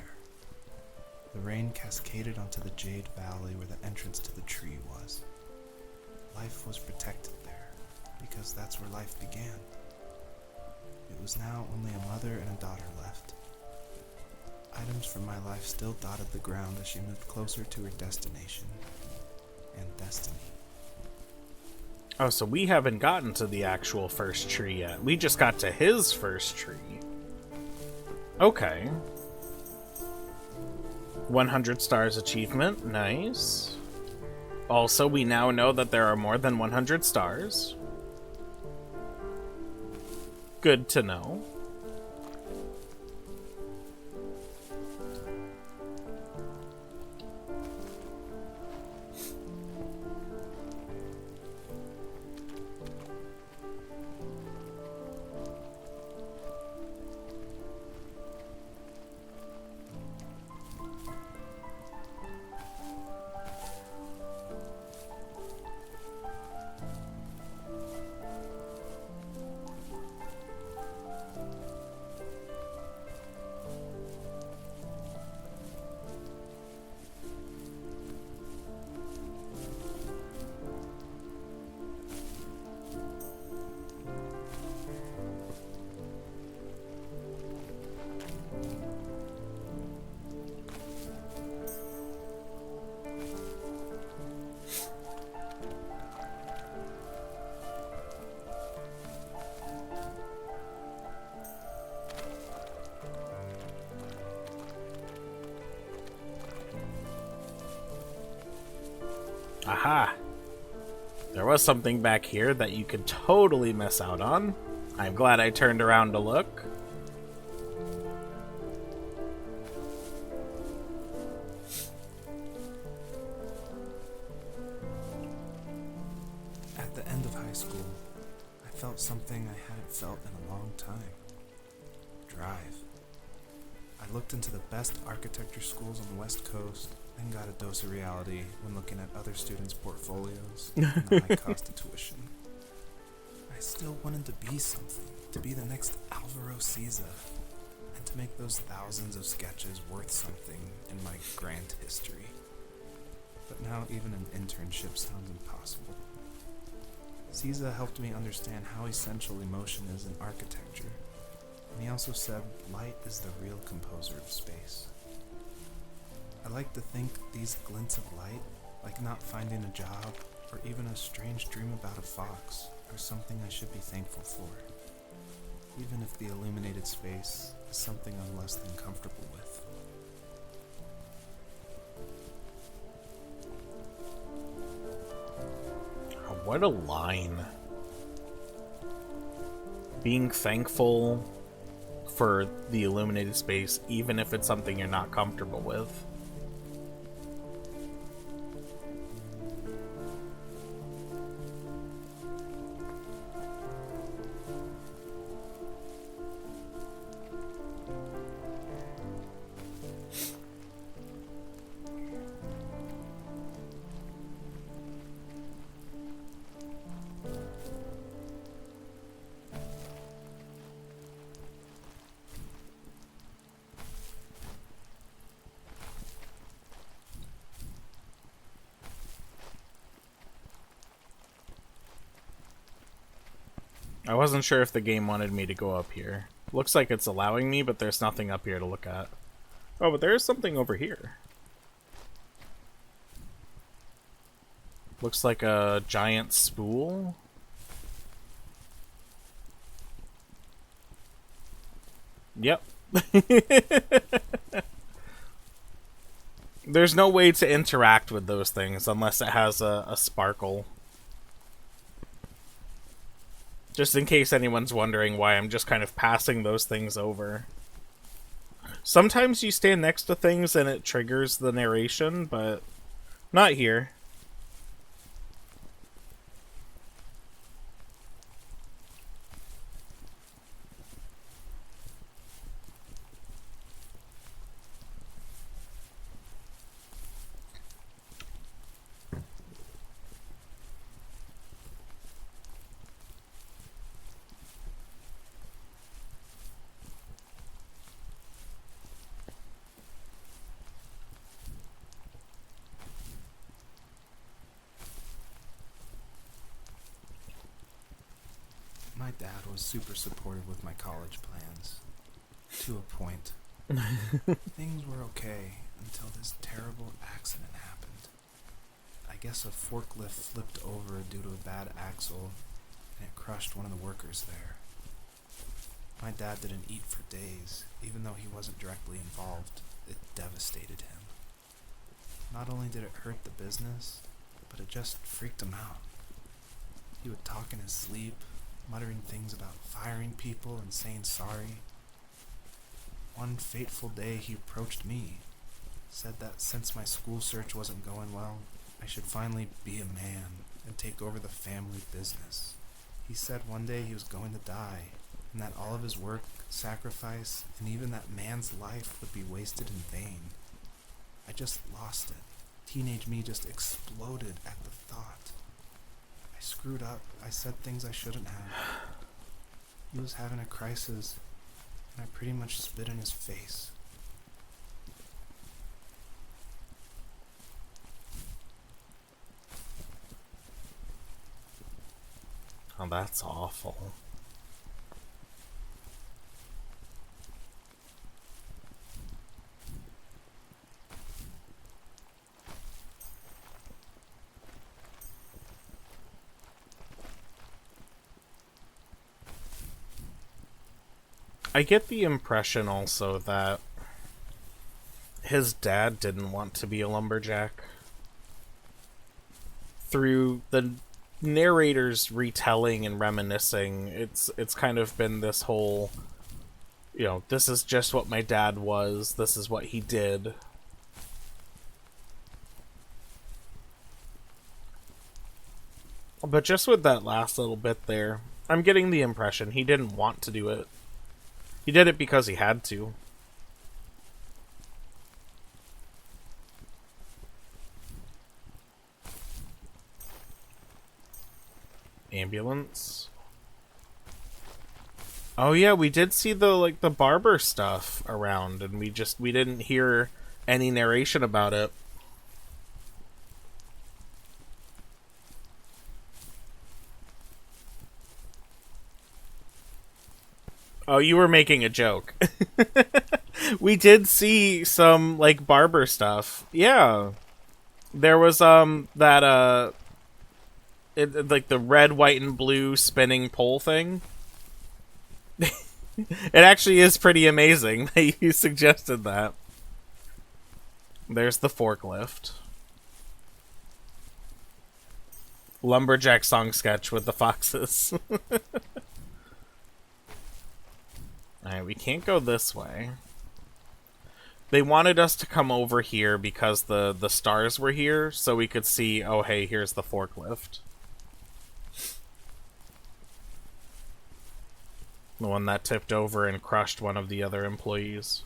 The rain cascaded onto the Jade Valley where the entrance to the tree was. Life was protected there, because that's where life began. It was now only a mother and a daughter left. Items from my life still dotted the ground as she moved closer to her destination and destiny. Oh, so we haven't gotten to the actual first tree yet. We just got to his first tree. Okay. 100 stars achievement. Nice. Also, we now know that there are more than 100 stars. Good to know. Aha! There was something back here that you could totally miss out on. I'm glad I turned around to look. At the end of high school, I felt something I hadn't felt in a long time. Drive. I looked into the best architecture schools on the West Coast and got a dose of reality when looking at other students' portfolios and the high cost of tuition. I still wanted to be something, to be the next Alvaro Siza, and to make those thousands of sketches worth something in my grand history. But now even an internship sounds impossible. Siza helped me understand how essential emotion is in architecture, and he also said light is the real composer of space. I like to think these glints of light, like not finding a job or even a strange dream about a fox, are something I should be thankful for, even if the illuminated space is something I'm less than comfortable with. What a line. Being thankful for the illuminated space, even if it's something you're not comfortable with. I wasn't sure if the game wanted me to go up here. Looks like it's allowing me, but there's nothing up here to look at. Oh, but there is something over here. Looks like a giant spool. Yep. There's no way to interact with those things unless it has a sparkle. Just in case anyone's wondering why I'm just kind of passing those things over. Sometimes you stand next to things and it triggers the narration, but not here. My dad was super supportive with my college plans. To a point. Things were okay until this terrible accident happened. I guess a forklift flipped over due to a bad axle, and it crushed one of the workers there. My dad didn't eat for days, even though he wasn't directly involved. It devastated him. Not only did it hurt the business, but it just freaked him out. He would talk in his sleep, muttering things about firing people and saying sorry. One fateful day he approached me, said that since my school search wasn't going well, I should finally be a man and take over the family business. He said one day he was going to die, and that all of his work, sacrifice, and even that man's life would be wasted in vain. I just lost it. Teenage me just exploded at the thought. I screwed up. I said things I shouldn't have. He was having a crisis, and I pretty much spit in his face. Oh, that's awful. I get the impression also that his dad didn't want to be a lumberjack. Through the narrator's retelling and reminiscing, it's kind of been this whole, you know, this is just what my dad was, this is what he did. But just with that last little bit there, I'm getting the impression he didn't want to do it. He did it because he had to. Ambulance. Oh yeah, we did see the barber stuff around, and we didn't hear any narration about it. Oh, you were making a joke. We did see some like barber stuff. Yeah. There was that like the red, white, and blue spinning pole thing. It actually is pretty amazing that you suggested that. There's the forklift. Lumberjack song sketch with the foxes. Alright, we can't go this way. They wanted us to come over here because the stars were here, so we could see, oh hey, here's the forklift. The one that tipped over and crushed one of the other employees.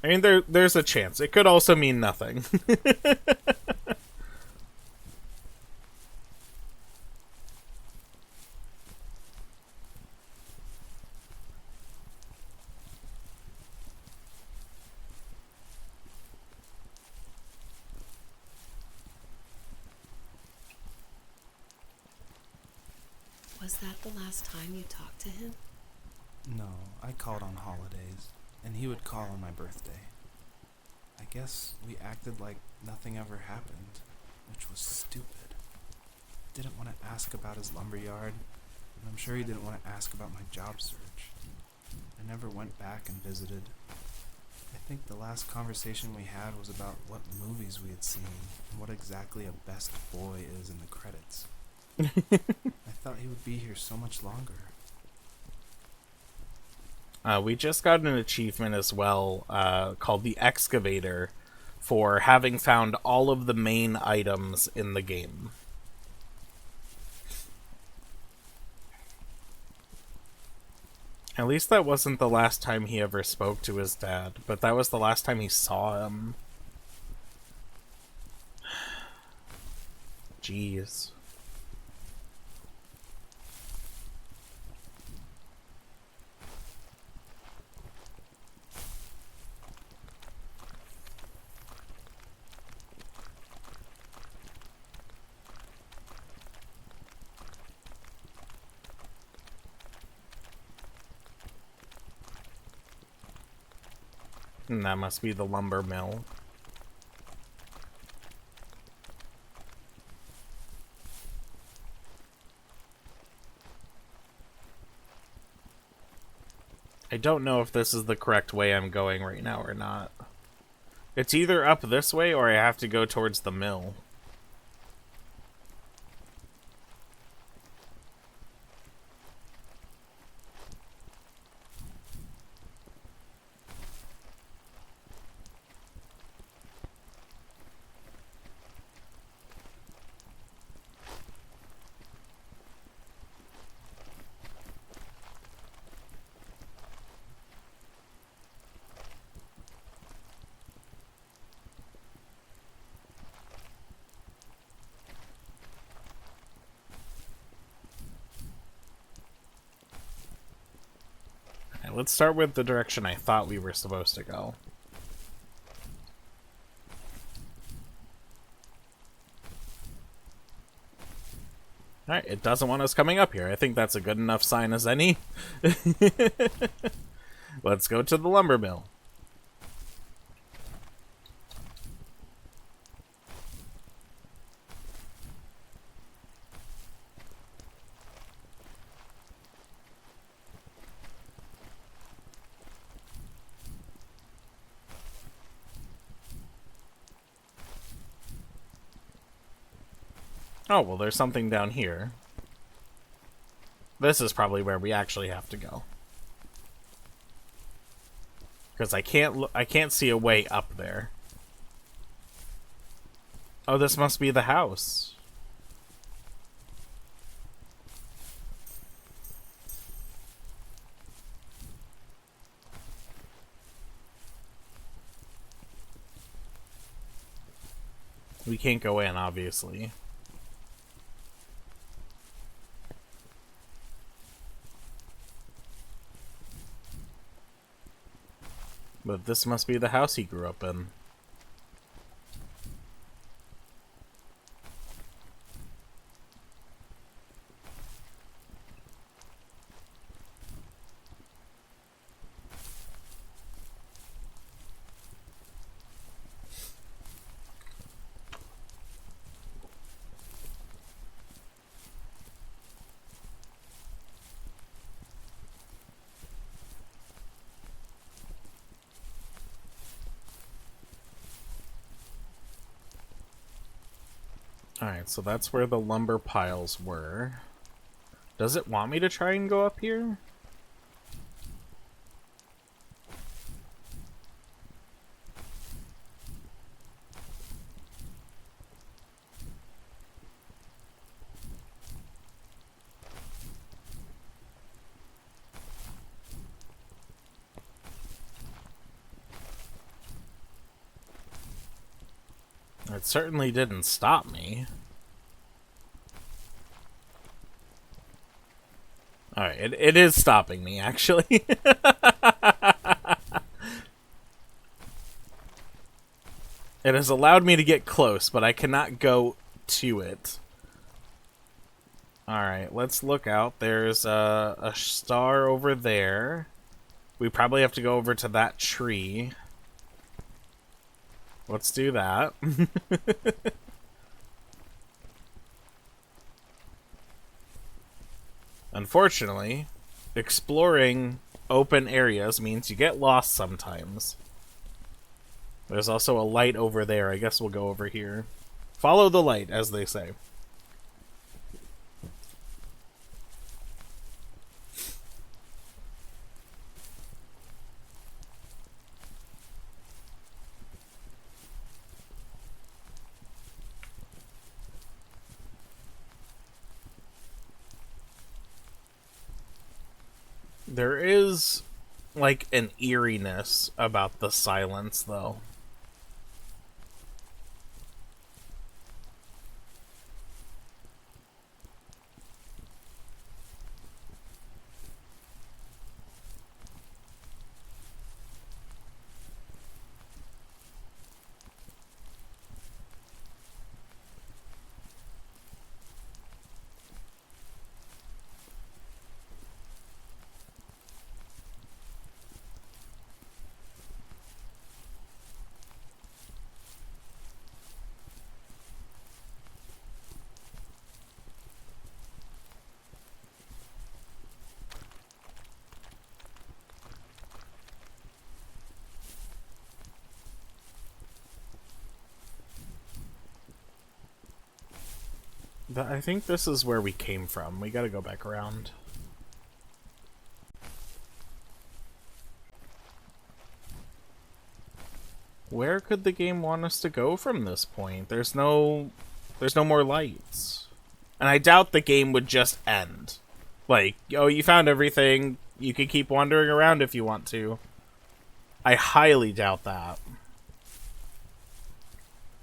I mean, there's a chance. It could also mean nothing. Was that the last time you talked to him? No, I called on holidays, and he would call on my birthday. I guess we acted like nothing ever happened, which was stupid. Didn't want to ask about his lumberyard, and I'm sure he didn't want to ask about my job search. I never went back and visited. I think the last conversation we had was about what movies we had seen and what exactly a best boy is in the credits. I thought he would be here so much longer. We just got an achievement as well, called the Excavator, for having found all of the main items in the game. At least that wasn't the last time he ever spoke to his dad, but that was the last time he saw him. Jeez. And that must be the lumber mill. I don't know if this is the correct way I'm going right now or not. It's either up this way or I have to go towards the mill. Let's start with the direction I thought we were supposed to go. Alright, it doesn't want us coming up here. I think that's a good enough sign as any. Let's go to the lumber mill. Oh, well, there's something down here. This is probably where we actually have to go. Because I can't see a way up there. Oh, this must be the house. We can't go in, obviously. But this must be the house he grew up in. Alright, so that's where the lumber piles were. Does it want me to try and go up here? It certainly didn't stop me. Alright, it is stopping me, actually. It has allowed me to get close, but I cannot go to it. Alright, let's look out. There's a star over there. We probably have to go over to that tree. Let's do that. Unfortunately, exploring open areas means you get lost sometimes. There's also a light over there. I guess we'll go over here. Follow the light, as they say. There is, like, an eeriness about the silence, though. I think this is where we came from. We gotta go back around. Where could the game want us to go from this point? There's no more lights. And I doubt the game would just end. Like, oh, you found everything. You can keep wandering around if you want to. I highly doubt that.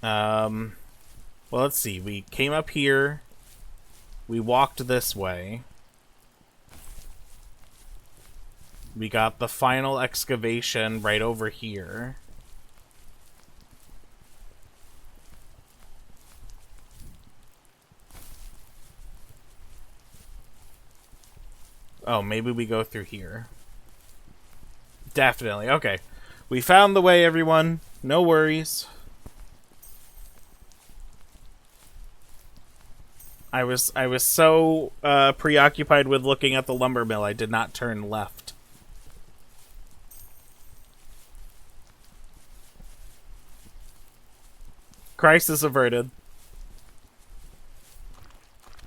Well, let's see. We came up here. We walked this way. We got the final excavation right over here. Oh, maybe we go through here. Definitely. Okay. We found the way, everyone. No worries. I was so preoccupied with looking at the lumber mill, I did not turn left. Crisis averted.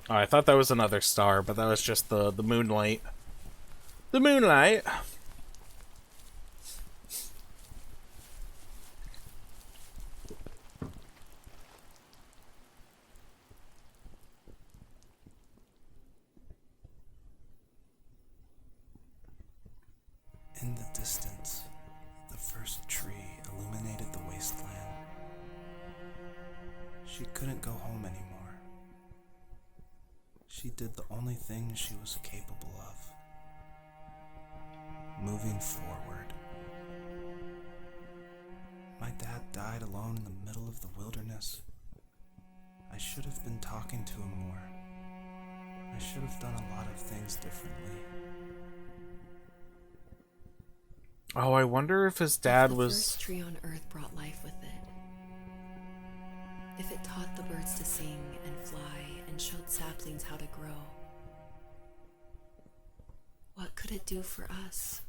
Oh, I thought that was another star, but that was just the moonlight. The moonlight! In the distance, the first tree illuminated the wasteland. She couldn't go home anymore. She did the only thing she was capable of. Moving forward. My dad died alone in the middle of the wilderness. I should have been talking to him more. I should have done a lot of things differently. Oh, I wonder if his dad If the was... first tree on Earth brought life with it. If it taught the birds to sing and fly and showed saplings how to grow. What could it do for us?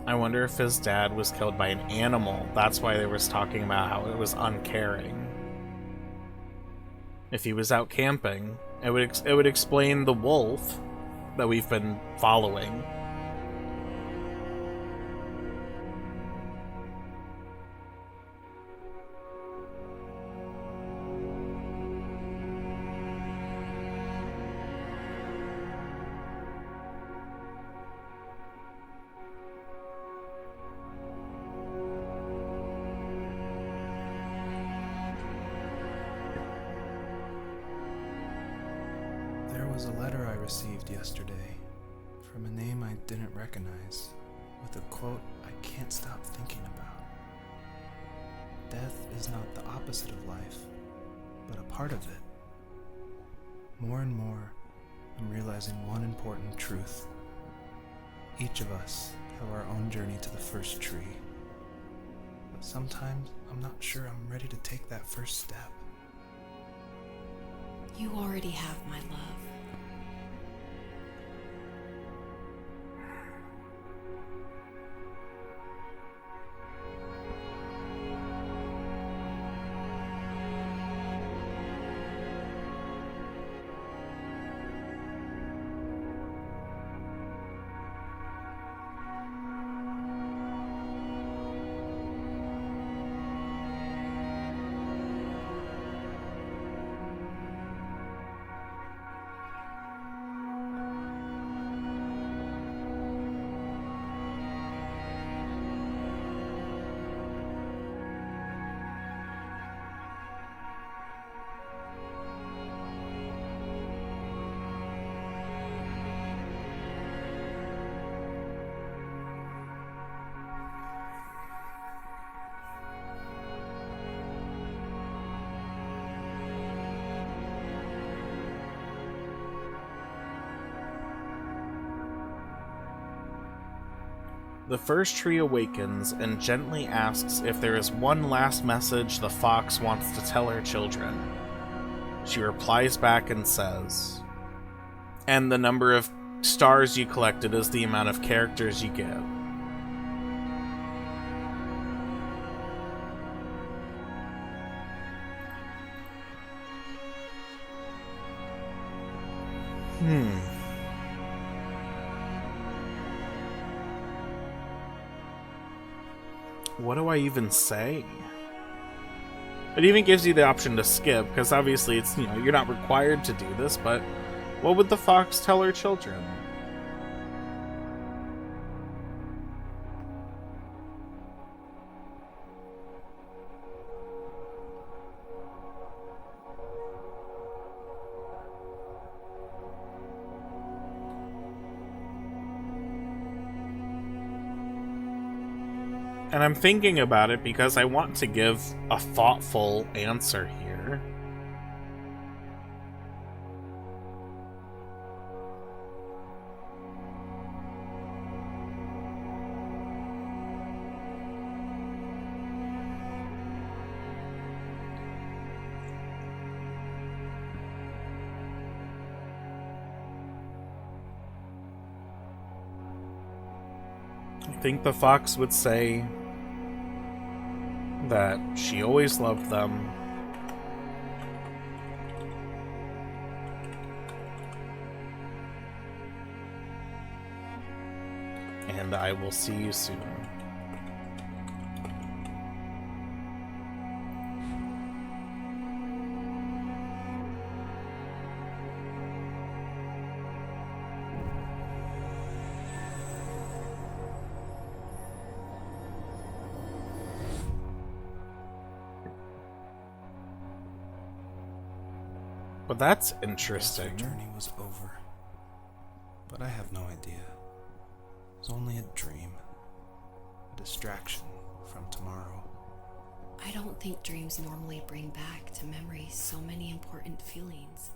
I wonder if his dad was killed by an animal. That's why they was talking about how it was uncaring. If he was out camping, it would explain the wolf that we've been following. There was a letter I received yesterday from a name I didn't recognize, with a quote I can't stop thinking about. Death is not the opposite of life. but a part of it. More and more, I'm realizing one important truth. Each of us have our own journey to the first tree. But sometimes I'm not sure I'm ready to take that first step. You already have my love. The first tree awakens and gently asks if there is one last message the fox wants to tell her children. She replies back and says, "And the number of stars you collected is the amount of characters you get." What do I even say? It even gives you the option to skip, because obviously it's, you're not required to do this, but what would the fox tell her children? And I'm thinking about it because I want to give a thoughtful answer here. I think the fox would say that she always loved them, and I will see you soon. But that's interesting. The journey was over, but I have no idea. It was only a dream, a distraction from tomorrow. I don't think dreams normally bring back to memory so many important feelings.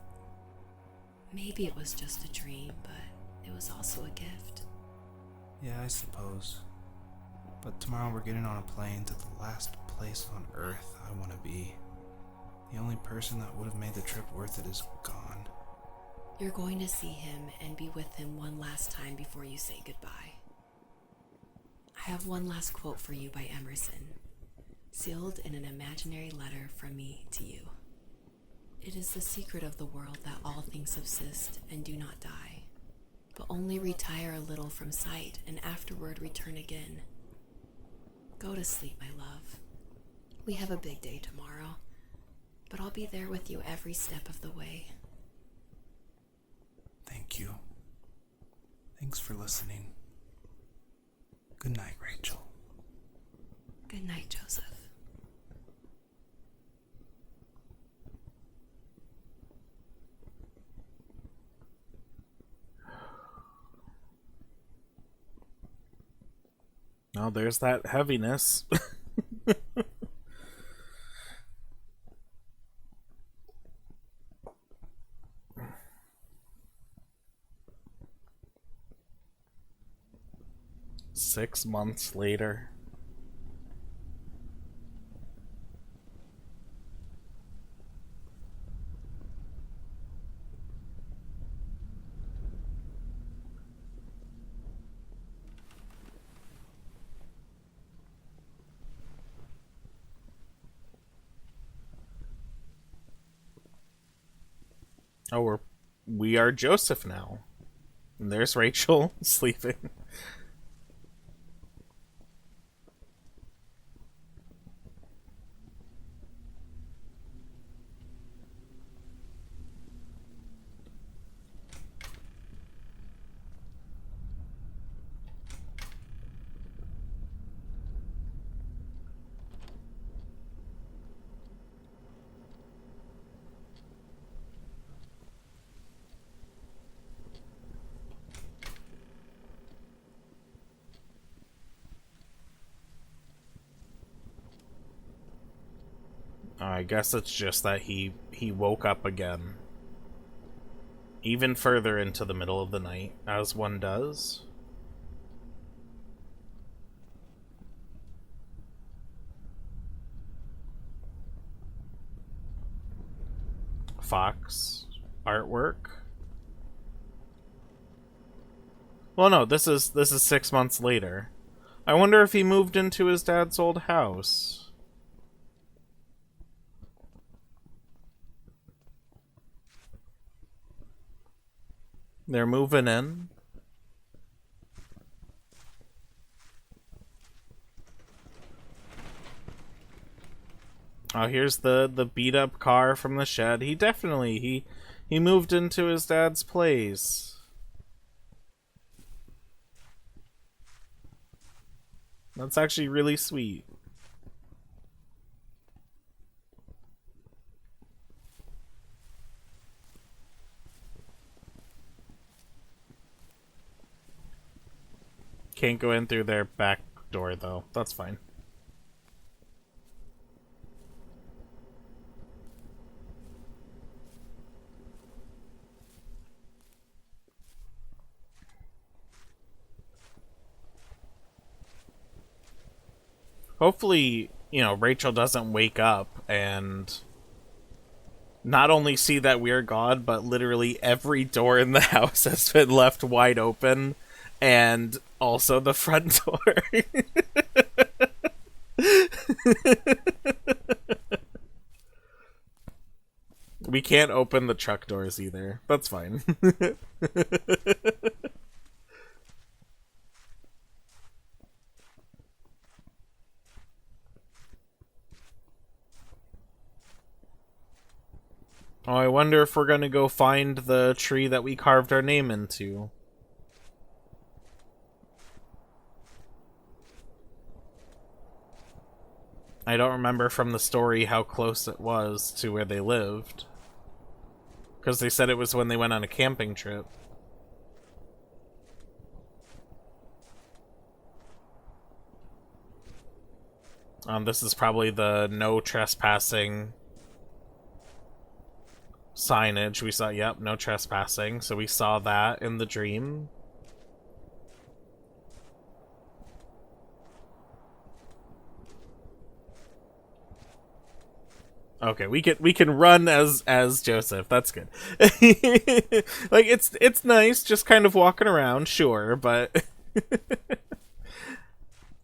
Maybe it was just a dream, but it was also a gift. Yeah, I suppose. But tomorrow we're getting on a plane to the last place on Earth I want to be. The only person that would have made the trip worth it is gone. You're going to see him and be with him one last time before you say goodbye. I have one last quote for you by Emerson, sealed in an imaginary letter from me to you. It is the secret of the world that all things subsist and do not die, but only retire a little from sight and afterward return again. Go to sleep, my love. We have a big day tomorrow, but I'll be there with you every step of the way. Thank you. Thanks for listening. Good night, Rachel. Good night, Joseph. Oh, there's that heaviness. 6 months later. Oh, we are Joseph now. And there's Rachel sleeping. I guess it's just that he woke up again. Even further into the middle of the night, as one does. Fox artwork. Well, no, this is 6 months later. I wonder if he moved into his dad's old house. They're moving in. Oh, here's the beat up car from the shed. He definitely he moved into his dad's place. That's actually really sweet. Can't go in through their back door, though. That's fine. Hopefully, you know, Rachel doesn't wake up and not only see that we're God, but literally every door in the house has been left wide open, and also the front door. We can't open the truck doors either. That's fine. Oh, I wonder if we're gonna go find the tree that we carved our name into. I don't remember from the story how close it was to where they lived. Because they said it was when they went on a camping trip. This is probably the no trespassing signage. We saw, yep, no trespassing. So we saw that in the dream. Okay, we can run as Joseph. That's good. Like it's nice just kind of walking around, sure, but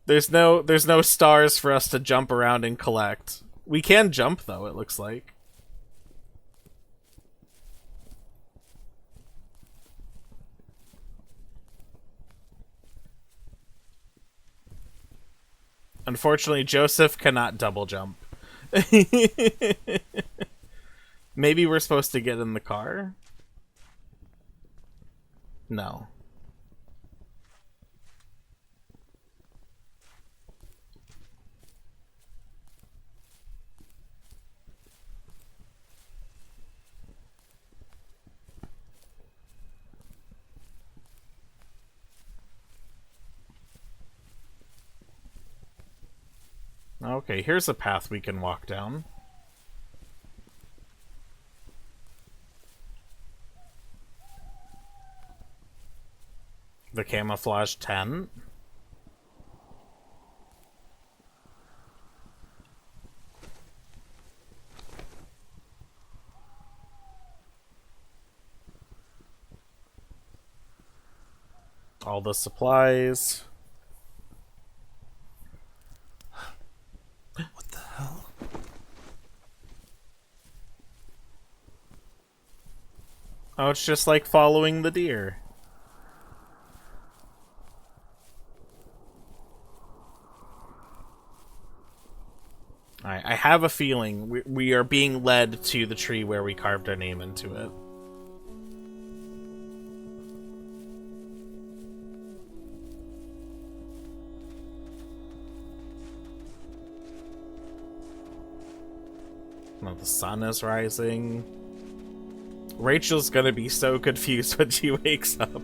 there's no stars for us to jump around and collect. We can jump though, it looks like. Unfortunately, Joseph cannot double jump. Maybe we're supposed to get in the car? No. Okay, here's a path we can walk down. The camouflage tent. All the supplies. What the hell? Oh, it's just like following the deer. Alright, I have a feeling we are being led to the tree where we carved our name into it. Oh, the sun is rising. Rachel's gonna be so confused when she wakes up.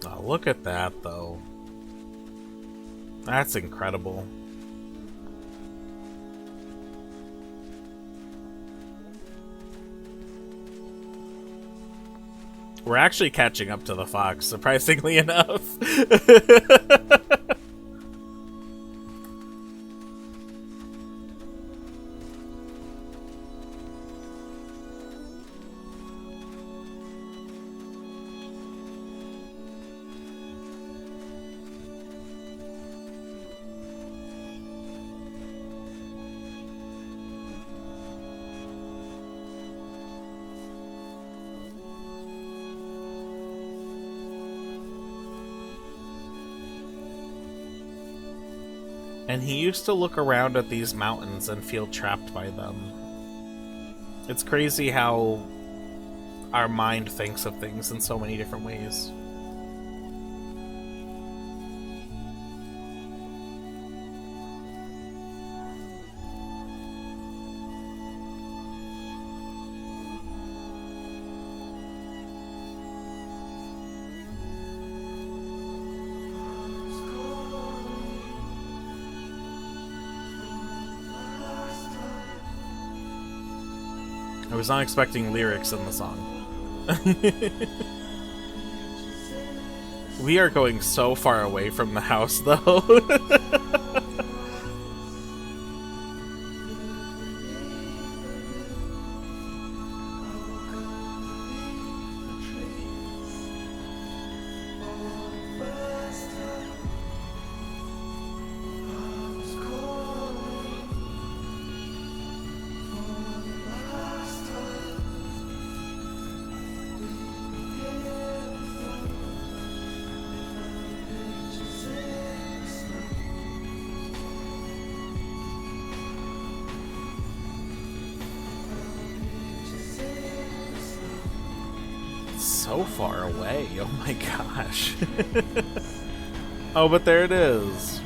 Oh, look at that, though. That's incredible. We're actually catching up to the fox, surprisingly enough. And he used to look around at these mountains and feel trapped by them. It's crazy how our mind thinks of things in so many different ways. I was not expecting lyrics in the song. We are going so far away from the house, though. So far away, oh my gosh. Oh, but there it is.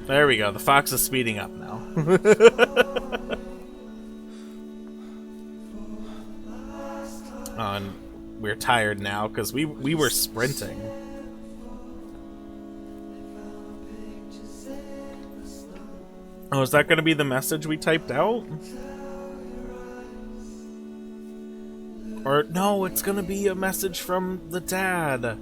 There we go, the fox is speeding up now. Oh, and we're tired now because we were sprinting. Oh, is that going to be the message we typed out? Or, no, it's gonna be a message from the dad.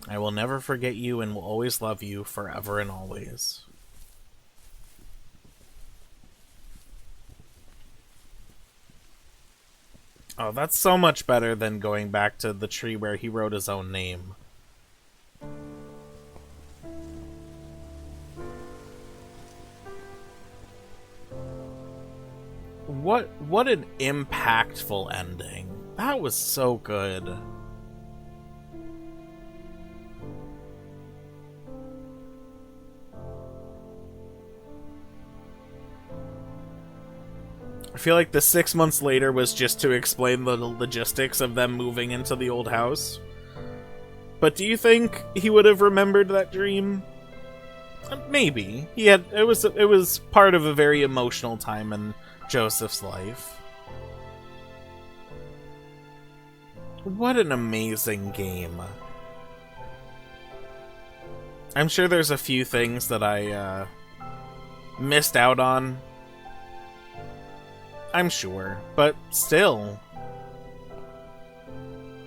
I will never forget you and will always love you forever and always. Oh, that's so much better than going back to the tree where he wrote his own name. What an impactful ending. That was so good. I feel like the 6 months later was just to explain the logistics of them moving into the old house. But do you think he would have remembered that dream? Maybe. It was part of a very emotional time in Joseph's life. What an amazing game. I'm sure there's a few things that I missed out on. I'm sure, but still.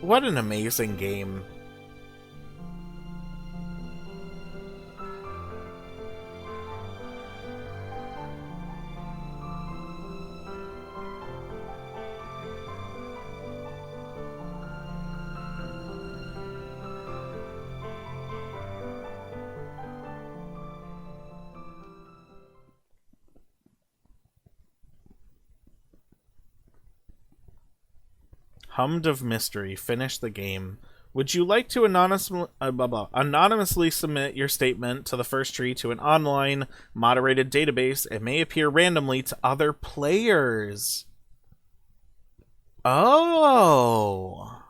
What an amazing game. Hummed of Mystery. Finish the game. Would you like to anonymously submit your statement to the first tree to an online moderated database? It may appear randomly to other players. Oh.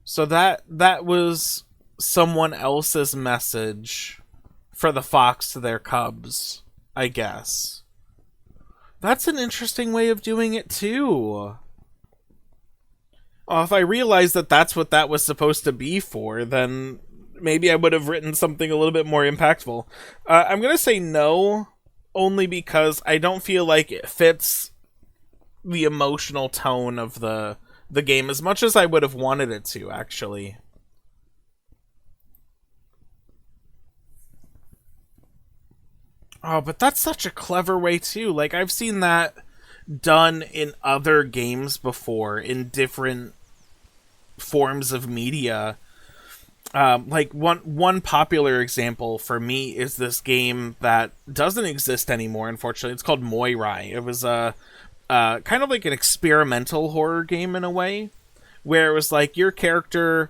So that was someone else's message for the fox to their cubs, I guess. That's an interesting way of doing it, too. Well, if I realized that that's what that was supposed to be for, then maybe I would have written something a little bit more impactful. I'm going to say no, only because I don't feel like it fits the emotional tone of the game as much as I would have wanted it to, actually. Oh, but that's such a clever way, too. Like, I've seen that done in other games before, in different forms of media. Like, one popular example for me is this game that doesn't exist anymore, unfortunately. It's called Youre. It was kind of like an experimental horror game in a way, where it was like your character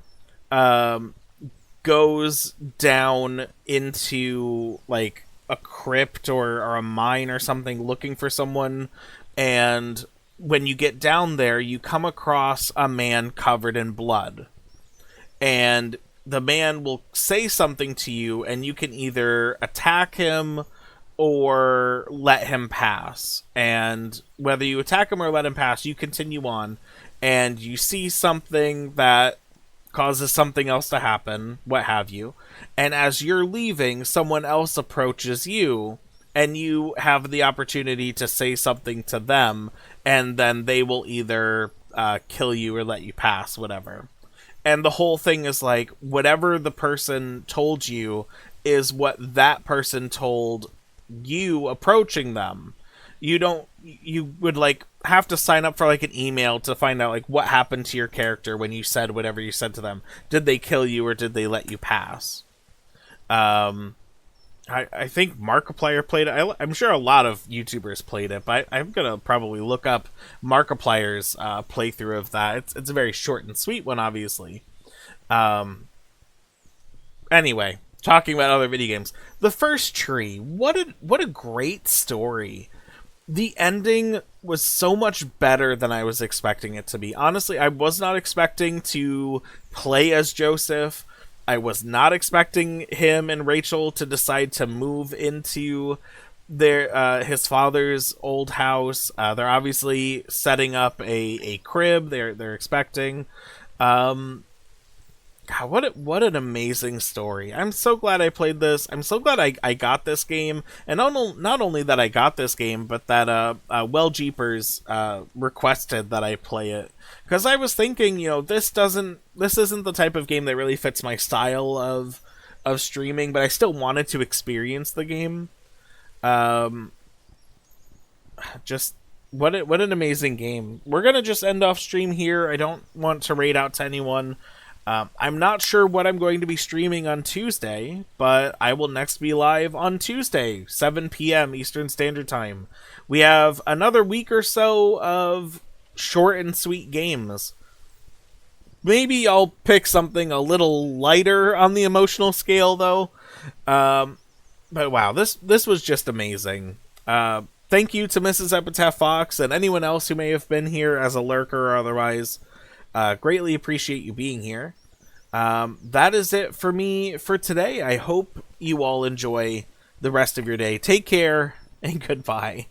goes down into, like, a crypt or a mine or something looking for someone, and when you get down there you come across a man covered in blood, and the man will say something to you and you can either attack him or let him pass, and whether you attack him or let him pass, you continue on and you see something that causes something else to happen, what have you, and as you're leaving, someone else approaches you, and you have the opportunity to say something to them, and then they will either kill you or let you pass, whatever. And the whole thing is like, whatever the person told you is what that person told you approaching them. You would like have to sign up for like an email to find out like what happened to your character when you said whatever you said to them. Did they kill you or did they let you pass? I think Markiplier played it. I'm sure a lot of YouTubers played it, but I'm gonna probably look up Markiplier's playthrough of that. It's a very short and sweet one, obviously. Anyway, talking about other video games, The First Tree. What a great story. The ending was so much better than I was expecting it to be. Honestly, I was not expecting to play as Joseph. I was not expecting him and Rachel to decide to move into their his father's old house. They're obviously setting up a crib. They're expecting. God, what an amazing story. I'm so glad I played this. I'm so glad I got this game. And not only that I got this game, but that Well Jeepers requested that I play it. Because I was thinking, this isn't the type of game that really fits my style of streaming, but I still wanted to experience the game. Just what an amazing game. We're gonna just end off stream here. I don't want to raid out to anyone. I'm not sure what I'm going to be streaming on Tuesday, but I will next be live on Tuesday, 7 p.m. Eastern Standard Time. We have another week or so of short and sweet games. Maybe I'll pick something a little lighter on the emotional scale, though. But wow, this was just amazing. Thank you to Mrs. EpitaphFox and anyone else who may have been here as a lurker or otherwise. Greatly appreciate you being here. That is it for me for today. I hope you all enjoy the rest of your day. Take care, and goodbye.